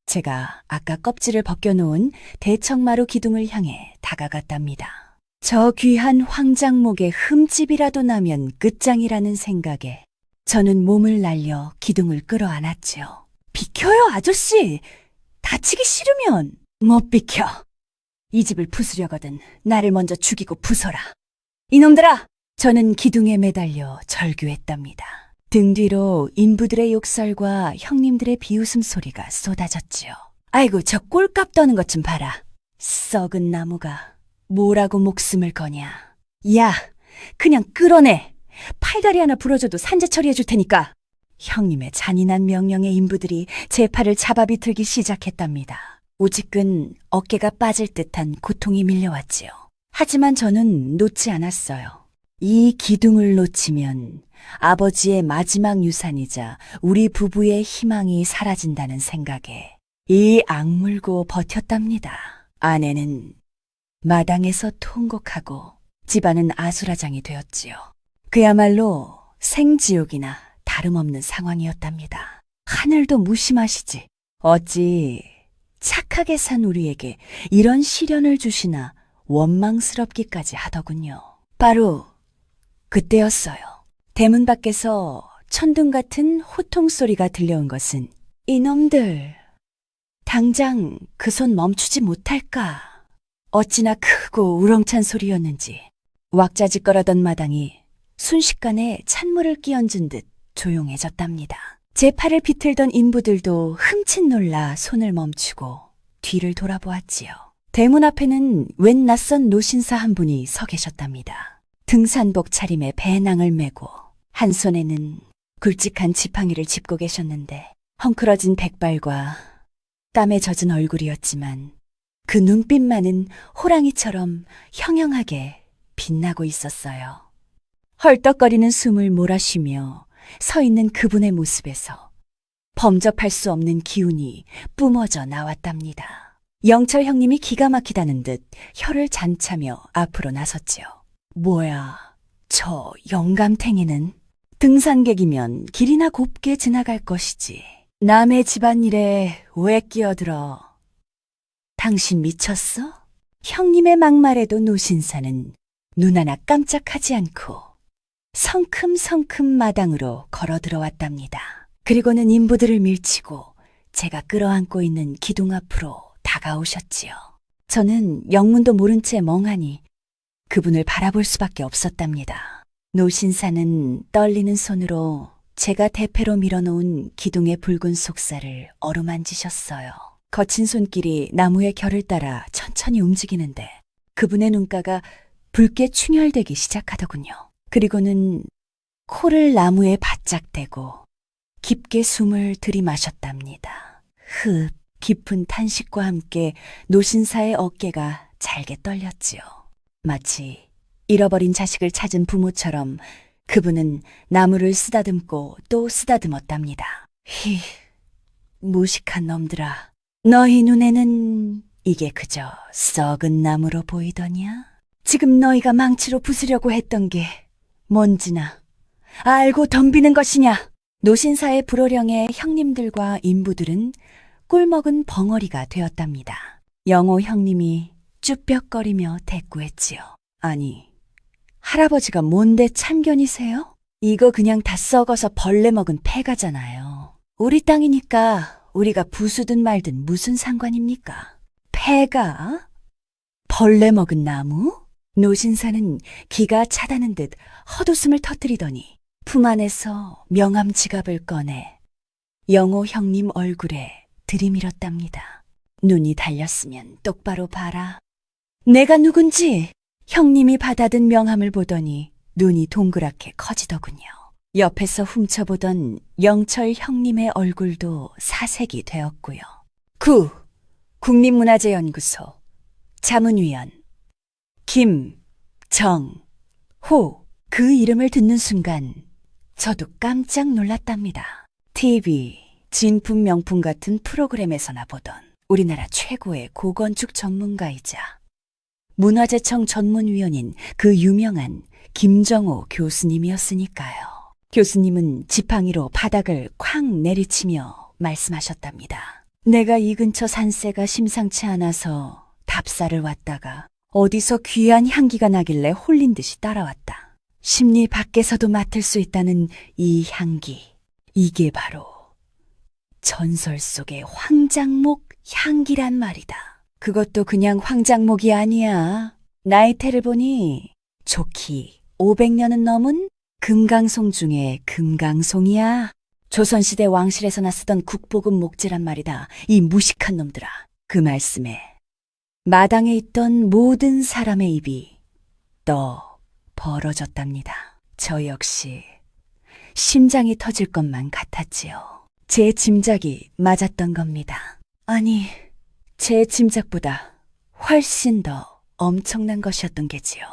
제가 아까 껍질을 벗겨놓은 대청마루 기둥을 향해 다가갔답니다. 저 귀한 황장목에 흠집이라도 나면 끝장이라는 생각에 저는 몸을 날려 기둥을 끌어안았죠. 비켜요, 아저씨! 다치기 싫으면 못 비켜. 이 집을 부수려거든 나를 먼저 죽이고 부숴라. 이놈들아! 저는 기둥에 매달려 절규했답니다. 등 뒤로 인부들의 욕설과 형님들의 비웃음 소리가 쏟아졌지요. 아이고, 저 꼴값 떠는 것 좀 봐라. 썩은 나무가 뭐라고 목숨을 거냐. 야, 그냥 끌어내. 팔다리 하나 부러져도 산재 처리해 줄 테니까. 형님의 잔인한 명령에 인부들이 제 팔을 잡아 비틀기 시작했답니다. 오직은 어깨가 빠질 듯한 고통이 밀려왔지요. 하지만 저는 놓지 않았어요. 이 기둥을 놓치면 아버지의 마지막 유산이자 우리 부부의 희망이 사라진다는 생각에 이 악물고 버텼답니다. 아내는 마당에서 통곡하고 집안은 아수라장이 되었지요. 그야말로 생지옥이나 다름없는 상황이었답니다. 하늘도 무심하시지. 어찌 착하게 산 우리에게 이런 시련을 주시나 원망스럽기까지 하더군요. 바로 그때였어요. 대문 밖에서 천둥 같은 호통 소리가 들려온 것은 이놈들, 당장 그 손 멈추지 못할까? 어찌나 크고 우렁찬 소리였는지 왁자지껄하던 마당이 순식간에 찬물을 끼얹은 듯 조용해졌답니다. 제 팔을 비틀던 인부들도 흠칫 놀라 손을 멈추고 뒤를 돌아보았지요. 대문 앞에는 웬 낯선 노신사 한 분이 서 계셨답니다. 등산복 차림에 배낭을 메고 한 손에는 굵직한 지팡이를 짚고 계셨는데 헝클어진 백발과 땀에 젖은 얼굴이었지만 그 눈빛만은 호랑이처럼 형형하게 빛나고 있었어요. 헐떡거리는 숨을 몰아쉬며 서 있는 그분의 모습에서 범접할 수 없는 기운이 뿜어져 나왔답니다. 영철 형님이 기가 막히다는 듯 혀를 잔차며 앞으로 나섰지요. 뭐야, 저 영감탱이는? 등산객이면 길이나 곱게 지나갈 것이지. 남의 집안일에 왜 끼어들어? 당신 미쳤어? 형님의 막말에도 노신사는 눈 하나 깜짝하지 않고 성큼성큼 마당으로 걸어 들어왔답니다. 그리고는 인부들을 밀치고 제가 끌어안고 있는 기둥 앞으로 다가오셨지요. 저는 영문도 모른 채 멍하니 그분을 바라볼 수밖에 없었답니다. 노신사는 떨리는 손으로 제가 대패로 밀어놓은 기둥의 붉은 속살을 어루만지셨어요. 거친 손길이 나무의 결을 따라 천천히 움직이는데 그분의 눈가가 붉게 충혈되기 시작하더군요. 그리고는 코를 나무에 바짝 대고 깊게 숨을 들이마셨답니다. 흡, 깊은 탄식과 함께 노신사의 어깨가 잘게 떨렸지요. 마치 잃어버린 자식을 찾은 부모처럼 그분은 나무를 쓰다듬고 또 쓰다듬었답니다. 히, 무식한 놈들아. 너희 눈에는 이게 그저 썩은 나무로 보이더냐? 지금 너희가 망치로 부수려고 했던 게 뭔지나 알고 덤비는 것이냐? 노신사의 불호령에 형님들과 인부들은 꿀먹은 벙어리가 되었답니다. 영호 형님이 쭈뼛거리며 대꾸했지요. 아니, 할아버지가 뭔데 참견이세요? 이거 그냥 다 썩어서 벌레 먹은 폐가잖아요. 우리 땅이니까 우리가 부수든 말든 무슨 상관입니까? 폐가? 벌레 먹은 나무? 노신사는 기가 차다는 듯 헛웃음을 터뜨리더니 품 안에서 명함 지갑을 꺼내 영호 형님 얼굴에 들이밀었답니다. 눈이 달렸으면 똑바로 봐라. 내가 누군지 형님이 받아든 명함을 보더니 눈이 동그랗게 커지더군요. 옆에서 훔쳐보던 영철 형님의 얼굴도 사색이 되었고요. 국립문화재연구소 자문위원 김정호. 그 이름을 듣는 순간 저도 깜짝 놀랐답니다. TV, 진품 명품 같은 프로그램에서나 보던 우리나라 최고의 고건축 전문가이자 문화재청 전문위원인 그 유명한 김정호 교수님이었으니까요. 교수님은 지팡이로 바닥을 쾅 내리치며 말씀하셨답니다. 내가 이 근처 산세가 심상치 않아서 답사를 왔다가 어디서 귀한 향기가 나길래 홀린 듯이 따라왔다. 심리 밖에서도 맡을 수 있다는 이 향기. 이게 바로 전설 속의 황장목 향기란 말이다. 그것도 그냥 황장목이 아니야. 나이테를 보니 좋기 500년은 넘은 금강송 중에 금강송이야. 조선시대 왕실에서나 쓰던 국보급 목재란 말이다. 이 무식한 놈들아. 그 말씀에 마당에 있던 모든 사람의 입이 떡 벌어졌답니다. 저 역시 심장이 터질 것만 같았지요. 제 짐작이 맞았던 겁니다. 아니, 제 짐작보다 훨씬 더 엄청난 것이었던 게지요.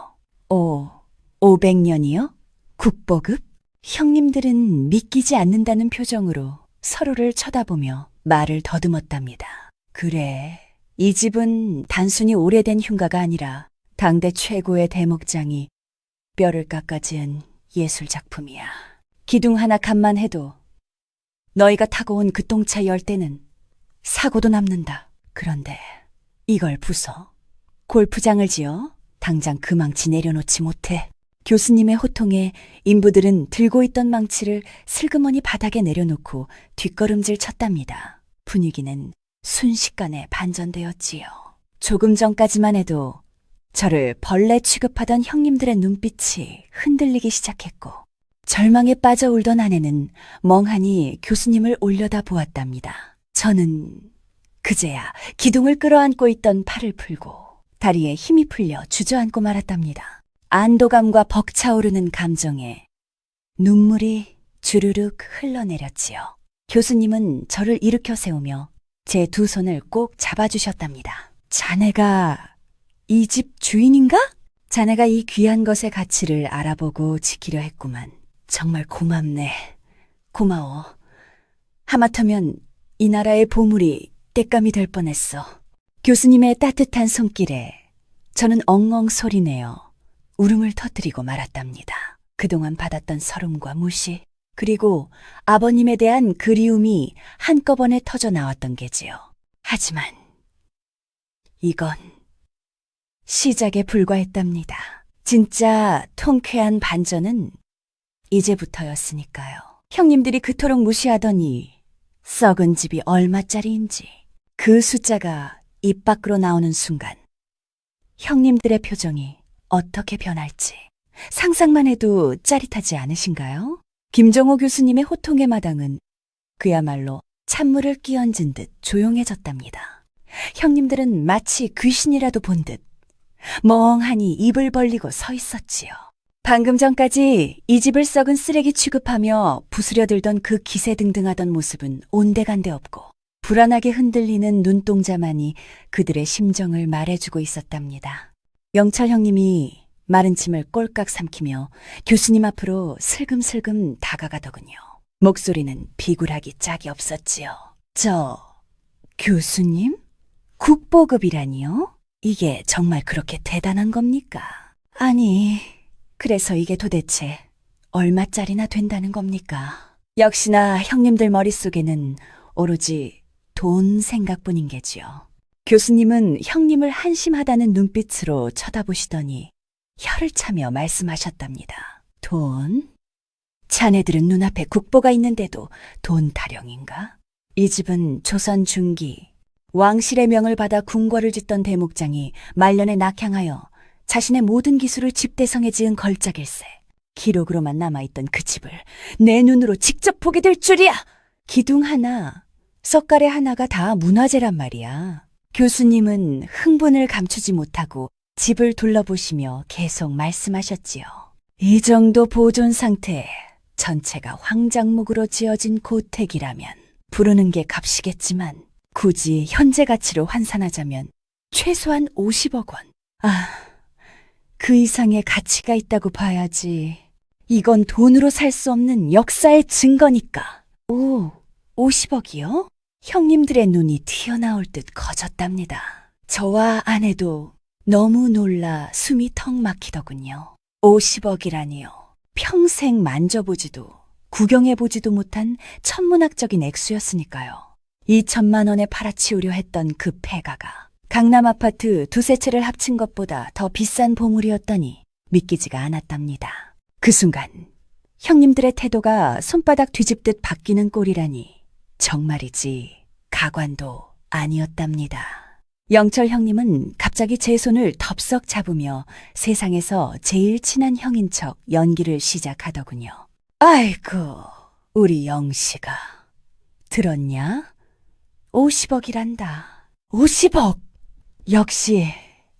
500년이요? 국보급? 형님들은 믿기지 않는다는 표정으로 서로를 쳐다보며 말을 더듬었답니다. 그래, 이 집은 단순히 오래된 흉가가 아니라 당대 최고의 대목장이 뼈를 깎아 지은 예술작품이야. 기둥 하나 감만 해도 너희가 타고 온 그 똥차 열대는 사고도 남는다. 그런데 이걸 부숴 골프장을 지어 당장 그 망치 내려놓지 못해. 교수님의 호통에 인부들은 들고 있던 망치를 슬그머니 바닥에 내려놓고 뒷걸음질 쳤답니다. 분위기는 순식간에 반전되었지요. 조금 전까지만 해도 저를 벌레 취급하던 형님들의 눈빛이 흔들리기 시작했고 절망에 빠져 울던 아내는 멍하니 교수님을 올려다 보았답니다. 저는 그제야 기둥을 끌어안고 있던 팔을 풀고 다리에 힘이 풀려 주저앉고 말았답니다. 안도감과 벅차오르는 감정에 눈물이 주르륵 흘러내렸지요. 교수님은 저를 일으켜 세우며 제 두 손을 꼭 잡아주셨답니다. 자네가 이 집 주인인가? 자네가 이 귀한 것의 가치를 알아보고 지키려 했구만. 정말 고맙네. 고마워. 하마터면 이 나라의 보물이 땔감이 될 뻔했어. 교수님의 따뜻한 손길에 저는 엉엉 소리내어 울음을 터뜨리고 말았답니다. 그동안 받았던 서름과 무시, 그리고 아버님에 대한 그리움이 한꺼번에 터져 나왔던 게지요. 하지만 이건 시작에 불과했답니다. 진짜 통쾌한 반전은 이제부터였으니까요. 형님들이 그토록 무시하더니 썩은 집이 얼마짜리인지 그 숫자가 입 밖으로 나오는 순간 형님들의 표정이 어떻게 변할지 상상만 해도 짜릿하지 않으신가요? 김정호 교수님의 호통의 마당은 그야말로 찬물을 끼얹은 듯 조용해졌답니다. 형님들은 마치 귀신이라도 본 듯 멍하니 입을 벌리고 서 있었지요. 방금 전까지 이 집을 썩은 쓰레기 취급하며 부스려들던 그 기세등등하던 모습은 온데간데 없고 불안하게 흔들리는 눈동자만이 그들의 심정을 말해주고 있었답니다. 영철 형님이 마른 침을 꼴깍 삼키며 교수님 앞으로 슬금슬금 다가가더군요. 목소리는 비굴하기 짝이 없었지요. 교수님? 국보급이라니요? 이게 정말 그렇게 대단한 겁니까? 아니, 그래서 이게 도대체 얼마짜리나 된다는 겁니까? 역시나 형님들 머릿속에는 오로지 돈 생각뿐인 게지요. 교수님은 형님을 한심하다는 눈빛으로 쳐다보시더니 혀를 차며 말씀하셨답니다. 돈? 자네들은 눈앞에 국보가 있는데도 돈 타령인가? 이 집은 조선 중기 왕실의 명을 받아 궁궐을 짓던 대목장이 말년에 낙향하여 자신의 모든 기술을 집대성에 지은 걸작일세. 기록으로만 남아있던 그 집을 내 눈으로 직접 보게 될 줄이야! 기둥 하나, 썩가래 하나가 다 문화재란 말이야. 교수님은 흥분을 감추지 못하고 집을 둘러보시며 계속 말씀하셨지요. 이 정도 보존 상태에 전체가 황장목으로 지어진 고택이라면 부르는 게 값이겠지만 굳이 현재 가치로 환산하자면 최소한 50억 원. 그 이상의 가치가 있다고 봐야지. 이건 돈으로 살 수 없는 역사의 증거니까. 50억이요? 형님들의 눈이 튀어나올 듯 커졌답니다. 저와 아내도 너무 놀라 숨이 턱 막히더군요. 50억이라니요. 평생 만져보지도 구경해보지도 못한 천문학적인 액수였으니까요. 2천만 원에 팔아치우려 했던 그 폐가가 강남 아파트 두세 채를 합친 것보다 더 비싼 보물이었더니 믿기지가 않았답니다. 그 순간 형님들의 태도가 손바닥 뒤집듯 바뀌는 꼴이라니 정말이지 가관도 아니었답니다. 영철 형님은 갑자기 제 손을 덥석 잡으며 세상에서 제일 친한 형인 척 연기를 시작하더군요. 아이고, 우리 영씨가. 들었냐? 50억이란다. 50억! 역시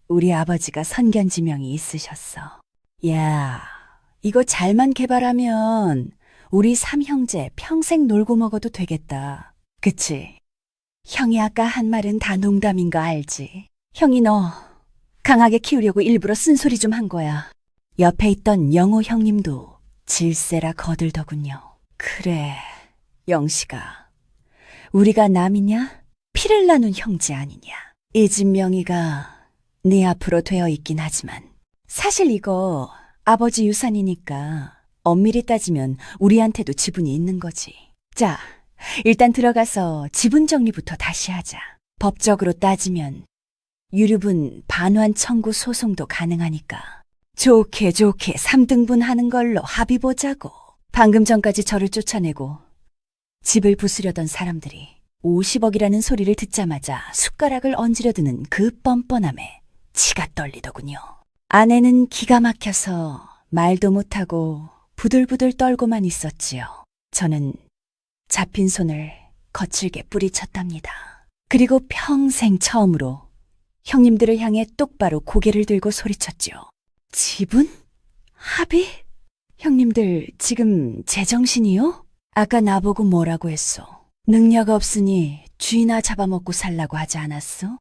우리 아버지가 선견지명이 있으셨어. 야, 이거 잘만 개발하면 우리 삼형제 평생 놀고 먹어도 되겠다. 그치? 형이 아까 한 말은 다 농담인 거 알지? 형이 너 강하게 키우려고 일부러 쓴소리 좀 한 거야. 옆에 있던 영호 형님도 질세라 거들더군요. 그래, 영씨가. 우리가 남이냐? 피를 나눈 형제 아니냐? 이 집 명의가 네 앞으로 되어 있긴 하지만 사실 이거 아버지 유산이니까 엄밀히 따지면 우리한테도 지분이 있는 거지. 자, 일단 들어가서 지분 정리부터 다시 하자. 법적으로 따지면 유류분 반환 청구 소송도 가능하니까 좋게 3등분 하는 걸로 합의 보자고. 방금 전까지 저를 쫓아내고 집을 부수려던 사람들이 50억이라는 소리를 듣자마자 숟가락을 얹으려 드는 그 뻔뻔함에 치가 떨리더군요. 아내는 기가 막혀서 말도 못하고 부들부들 떨고만 있었지요. 저는 잡힌 손을 거칠게 뿌리쳤답니다. 그리고 평생 처음으로 형님들을 향해 똑바로 고개를 들고 소리쳤지요. 지분? 합의? 형님들 지금 제정신이요? 아까 나보고 뭐라고 했어? 능력 없으니 쥐나 잡아먹고 살라고 하지 않았어?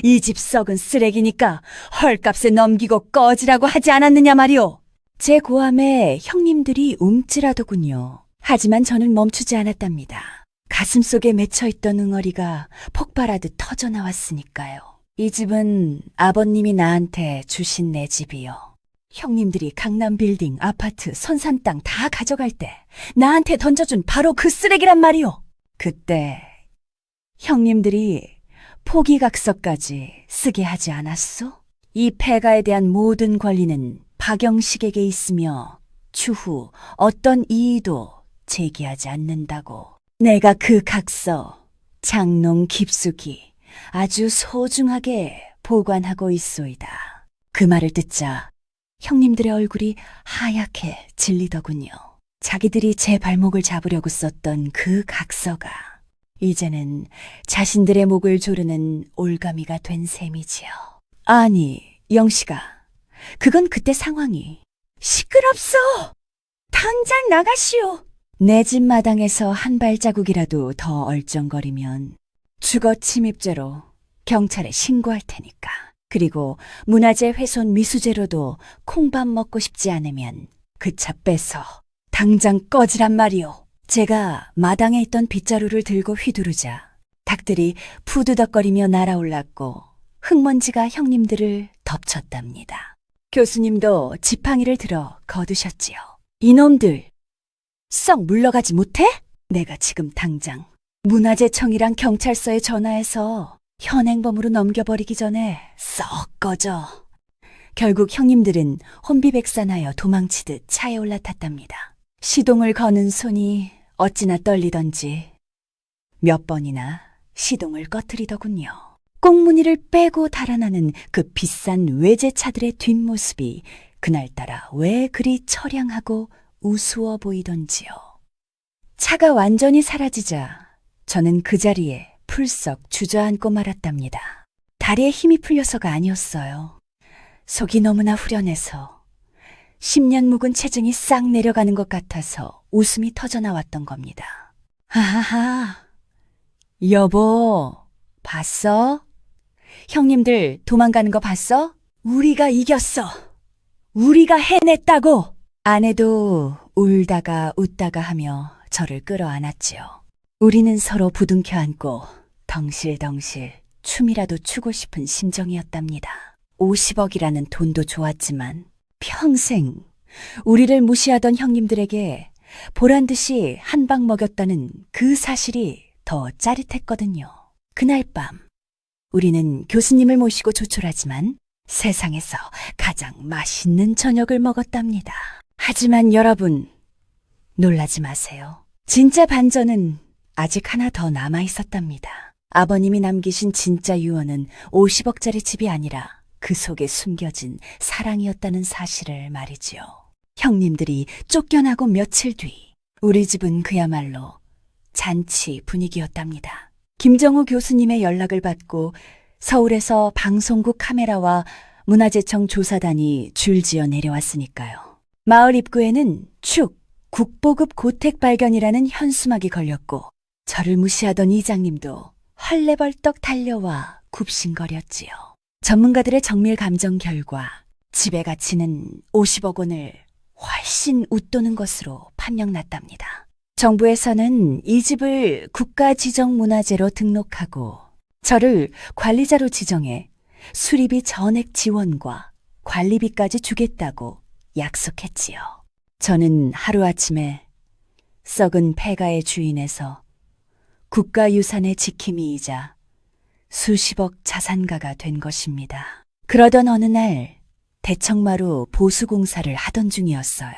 이 집 썩은 쓰레기니까 헐값에 넘기고 꺼지라고 하지 않았느냐 말이오. 제 고함에 형님들이 움찔하더군요. 하지만 저는 멈추지 않았답니다. 가슴속에 맺혀있던 응어리가 폭발하듯 터져나왔으니까요. 이 집은 아버님이 나한테 주신 내 집이요. 형님들이 강남 빌딩, 아파트, 선산 땅 다 가져갈 때 나한테 던져준 바로 그 쓰레기란 말이오. 그때 형님들이 포기각서까지 쓰게 하지 않았소? 이 폐가에 대한 모든 권리는 박영식에게 있으며 추후 어떤 이의도 제기하지 않는다고. 내가 그 각서 장롱 깊숙이 아주 소중하게 보관하고 있소이다. 그 말을 듣자 형님들의 얼굴이 하얗게 질리더군요. 자기들이 제 발목을 잡으려고 썼던 그 각서가 이제는 자신들의 목을 조르는 올가미가 된 셈이지요. 아니, 영씨가, 그건 그때 상황이. 시끄럽소! 당장 나가시오! 내 집 마당에서 한 발자국이라도 더 얼쩡거리면 주거 침입죄로 경찰에 신고할 테니까. 그리고 문화재 훼손 미수죄로도 콩밥 먹고 싶지 않으면 그 차 빼서 당장 꺼지란 말이오. 제가 마당에 있던 빗자루를 들고 휘두르자 닭들이 푸드덕거리며 날아올랐고 흙먼지가 형님들을 덮쳤답니다. 교수님도 지팡이를 들어 거두셨지요. 이놈들, 썩 물러가지 못해? 내가 지금 당장 문화재청이랑 경찰서에 전화해서 현행범으로 넘겨버리기 전에 썩 꺼져. 결국 형님들은 혼비백산하여 도망치듯 차에 올라탔답니다. 시동을 거는 손이 어찌나 떨리던지 몇 번이나 시동을 꺼트리더군요. 꽁무니를 빼고 달아나는 그 비싼 외제차들의 뒷모습이 그날따라 왜 그리 처량하고 우스워 보이던지요. 차가 완전히 사라지자 저는 그 자리에 풀썩 주저앉고 말았답니다. 다리에 힘이 풀려서가 아니었어요. 속이 너무나 후련해서 10년 묵은 체중이 싹 내려가는 것 같아서 웃음이 터져나왔던 겁니다. 하하하, 여보, 봤어? 형님들 도망가는 거 봤어? 우리가 이겼어. 우리가 해냈다고. 아내도 울다가 웃다가 하며 저를 끌어안았지요. 우리는 서로 부둥켜 안고 덩실덩실 춤이라도 추고 싶은 심정이었답니다. 50억이라는 돈도 좋았지만 평생 우리를 무시하던 형님들에게 보란듯이 한 방 먹였다는 그 사실이 더 짜릿했거든요. 그날 밤 우리는 교수님을 모시고 조촐하지만 세상에서 가장 맛있는 저녁을 먹었답니다. 하지만 여러분, 놀라지 마세요. 진짜 반전은 아직 하나 더 남아 있었답니다. 아버님이 남기신 진짜 유언은 50억짜리 집이 아니라 그 속에 숨겨진 사랑이었다는 사실을 말이지요. 형님들이 쫓겨나고 며칠 뒤 우리 집은 그야말로 잔치 분위기였답니다. 김정우 교수님의 연락을 받고 서울에서 방송국 카메라와 문화재청 조사단이 줄지어 내려왔으니까요. 마을 입구에는 축, 국보급 고택 발견이라는 현수막이 걸렸고 저를 무시하던 이장님도 헐레벌떡 달려와 굽신거렸지요. 전문가들의 정밀 감정 결과 집의 가치는 50억 원을 훨씬 웃도는 것으로 판명났답니다. 정부에서는 이 집을 국가지정문화재로 등록하고 저를 관리자로 지정해 수리비 전액 지원과 관리비까지 주겠다고 약속했지요. 저는 하루아침에 썩은 폐가의 주인에서 국가유산의 지킴이이자 수십억 자산가가 된 것입니다. 그러던 어느 날 대청마루 보수공사를 하던 중이었어요.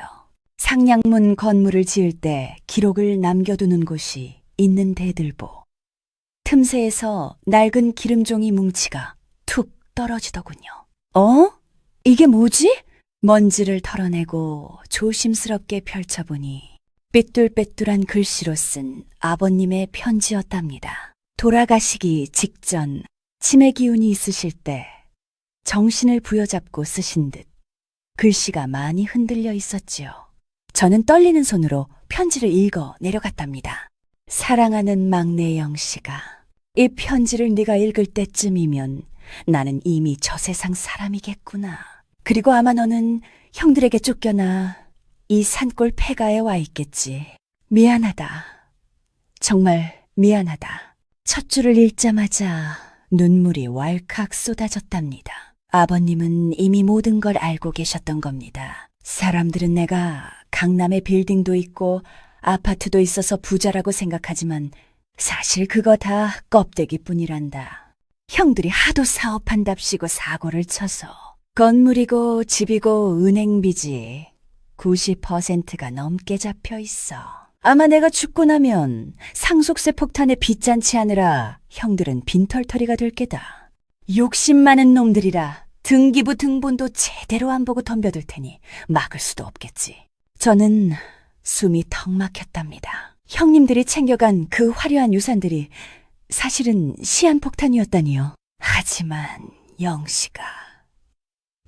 상량문 건물을 지을 때 기록을 남겨두는 곳이 있는 대들보. 틈새에서 낡은 기름종이 뭉치가 툭 떨어지더군요. 이게 뭐지? 먼지를 털어내고 조심스럽게 펼쳐보니 삐뚤빼뚤한 글씨로 쓴 아버님의 편지였답니다. 돌아가시기 직전 치매 기운이 있으실 때 정신을 부여잡고 쓰신 듯 글씨가 많이 흔들려 있었지요. 저는 떨리는 손으로 편지를 읽어 내려갔답니다. 사랑하는 막내 영씨가, 이 편지를 네가 읽을 때쯤이면 나는 이미 저 세상 사람이겠구나. 그리고 아마 너는 형들에게 쫓겨나 이 산골 폐가에 와 있겠지. 미안하다. 정말 미안하다. 첫 줄을 읽자마자 눈물이 왈칵 쏟아졌답니다. 아버님은 이미 모든 걸 알고 계셨던 겁니다. 사람들은 내가 강남에 빌딩도 있고 아파트도 있어서 부자라고 생각하지만 사실 그거 다 껍데기뿐이란다. 형들이 하도 사업한답시고 사고를 쳐서 건물이고 집이고 은행빚이 90%가 넘게 잡혀 있어. 아마 내가 죽고 나면 상속세 폭탄에 빚잔치 하느라 형들은 빈털터리가 될 게다. 욕심 많은 놈들이라 등기부 등본도 제대로 안 보고 덤벼들 테니 막을 수도 없겠지. 저는 숨이 턱 막혔답니다. 형님들이 챙겨간 그 화려한 유산들이 사실은 시한폭탄이었다니요. 하지만 영씨가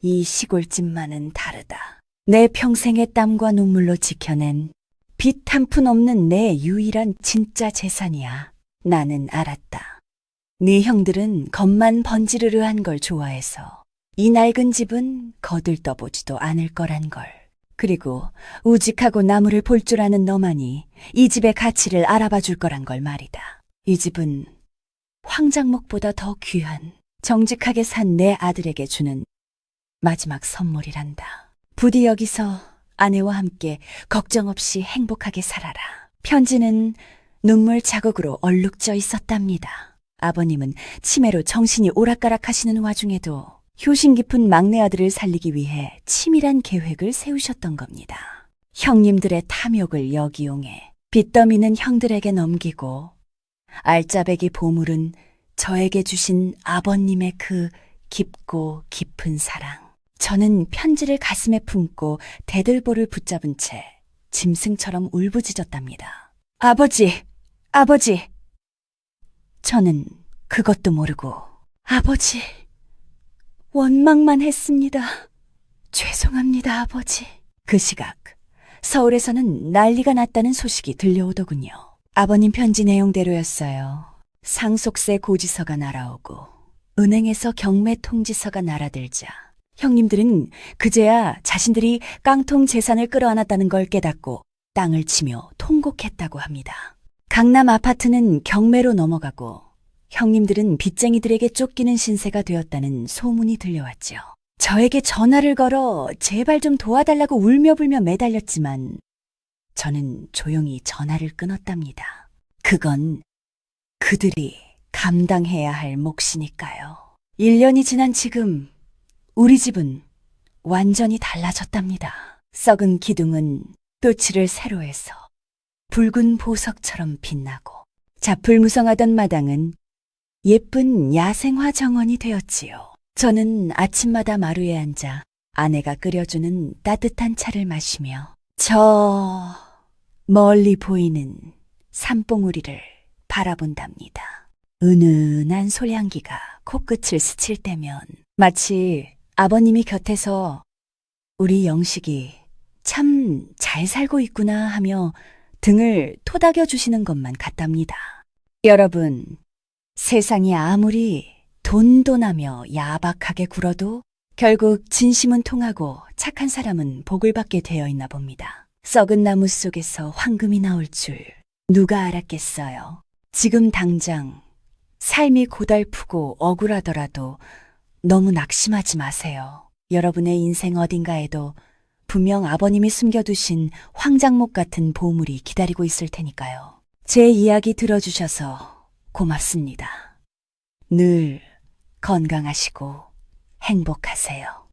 이 시골집만은 다르다. 내 평생의 땀과 눈물로 지켜낸 빚 한 푼 없는 내 유일한 진짜 재산이야. 나는 알았다. 네 형들은 겉만 번지르르한 걸 좋아해서 이 낡은 집은 거들떠보지도 않을 거란 걸. 그리고 우직하고 나무를 볼 줄 아는 너만이 이 집의 가치를 알아봐 줄 거란 걸 말이다. 이 집은 황장목보다 더 귀한 정직하게 산 내 아들에게 주는 마지막 선물이란다. 부디 여기서 아내와 함께 걱정 없이 행복하게 살아라. 편지는 눈물 자국으로 얼룩져 있었답니다. 아버님은 치매로 정신이 오락가락 하시는 와중에도 효심 깊은 막내 아들을 살리기 위해 치밀한 계획을 세우셨던 겁니다. 형님들의 탐욕을 역이용해 빚더미는 형들에게 넘기고 알짜배기 보물은 저에게 주신 아버님의 그 깊고 깊은 사랑. 저는 편지를 가슴에 품고 대들보를 붙잡은 채 짐승처럼 울부짖었답니다. 아버지! 아버지! 저는 그것도 모르고 아버지, 원망만 했습니다. 죄송합니다, 아버지. 그 시각 서울에서는 난리가 났다는 소식이 들려오더군요. 아버님 편지 내용대로였어요. 상속세 고지서가 날아오고 은행에서 경매 통지서가 날아들자 형님들은 그제야 자신들이 깡통 재산을 끌어안았다는 걸 깨닫고 땅을 치며 통곡했다고 합니다. 강남 아파트는 경매로 넘어가고 형님들은 빚쟁이들에게 쫓기는 신세가 되었다는 소문이 들려왔죠. 저에게 전화를 걸어 제발 좀 도와달라고 울며불며 매달렸지만 저는 조용히 전화를 끊었답니다. 그건 그들이 감당해야 할 몫이니까요. 1년이 지난 지금 우리 집은 완전히 달라졌답니다. 썩은 기둥은 또치를 새로 해서 붉은 보석처럼 빛나고 자풀무성하던 마당은 예쁜 야생화 정원이 되었지요. 저는 아침마다 마루에 앉아 아내가 끓여주는 따뜻한 차를 마시며 저 멀리 보이는 산봉우리를 바라본답니다. 은은한 솔향기가 코끝을 스칠 때면 마치 아버님이 곁에서 우리 영식이 참 잘 살고 있구나 하며 등을 토닥여 주시는 것만 같답니다. 여러분, 세상이 아무리 돈돈하며 야박하게 굴어도 결국 진심은 통하고 착한 사람은 복을 받게 되어 있나 봅니다. 썩은 나무 속에서 황금이 나올 줄 누가 알았겠어요. 지금 당장 삶이 고달프고 억울하더라도 너무 낙심하지 마세요. 여러분의 인생 어딘가에도 분명 아버님이 숨겨두신 황장목 같은 보물이 기다리고 있을 테니까요. 제 이야기 들어주셔서 고맙습니다. 늘 건강하시고 행복하세요.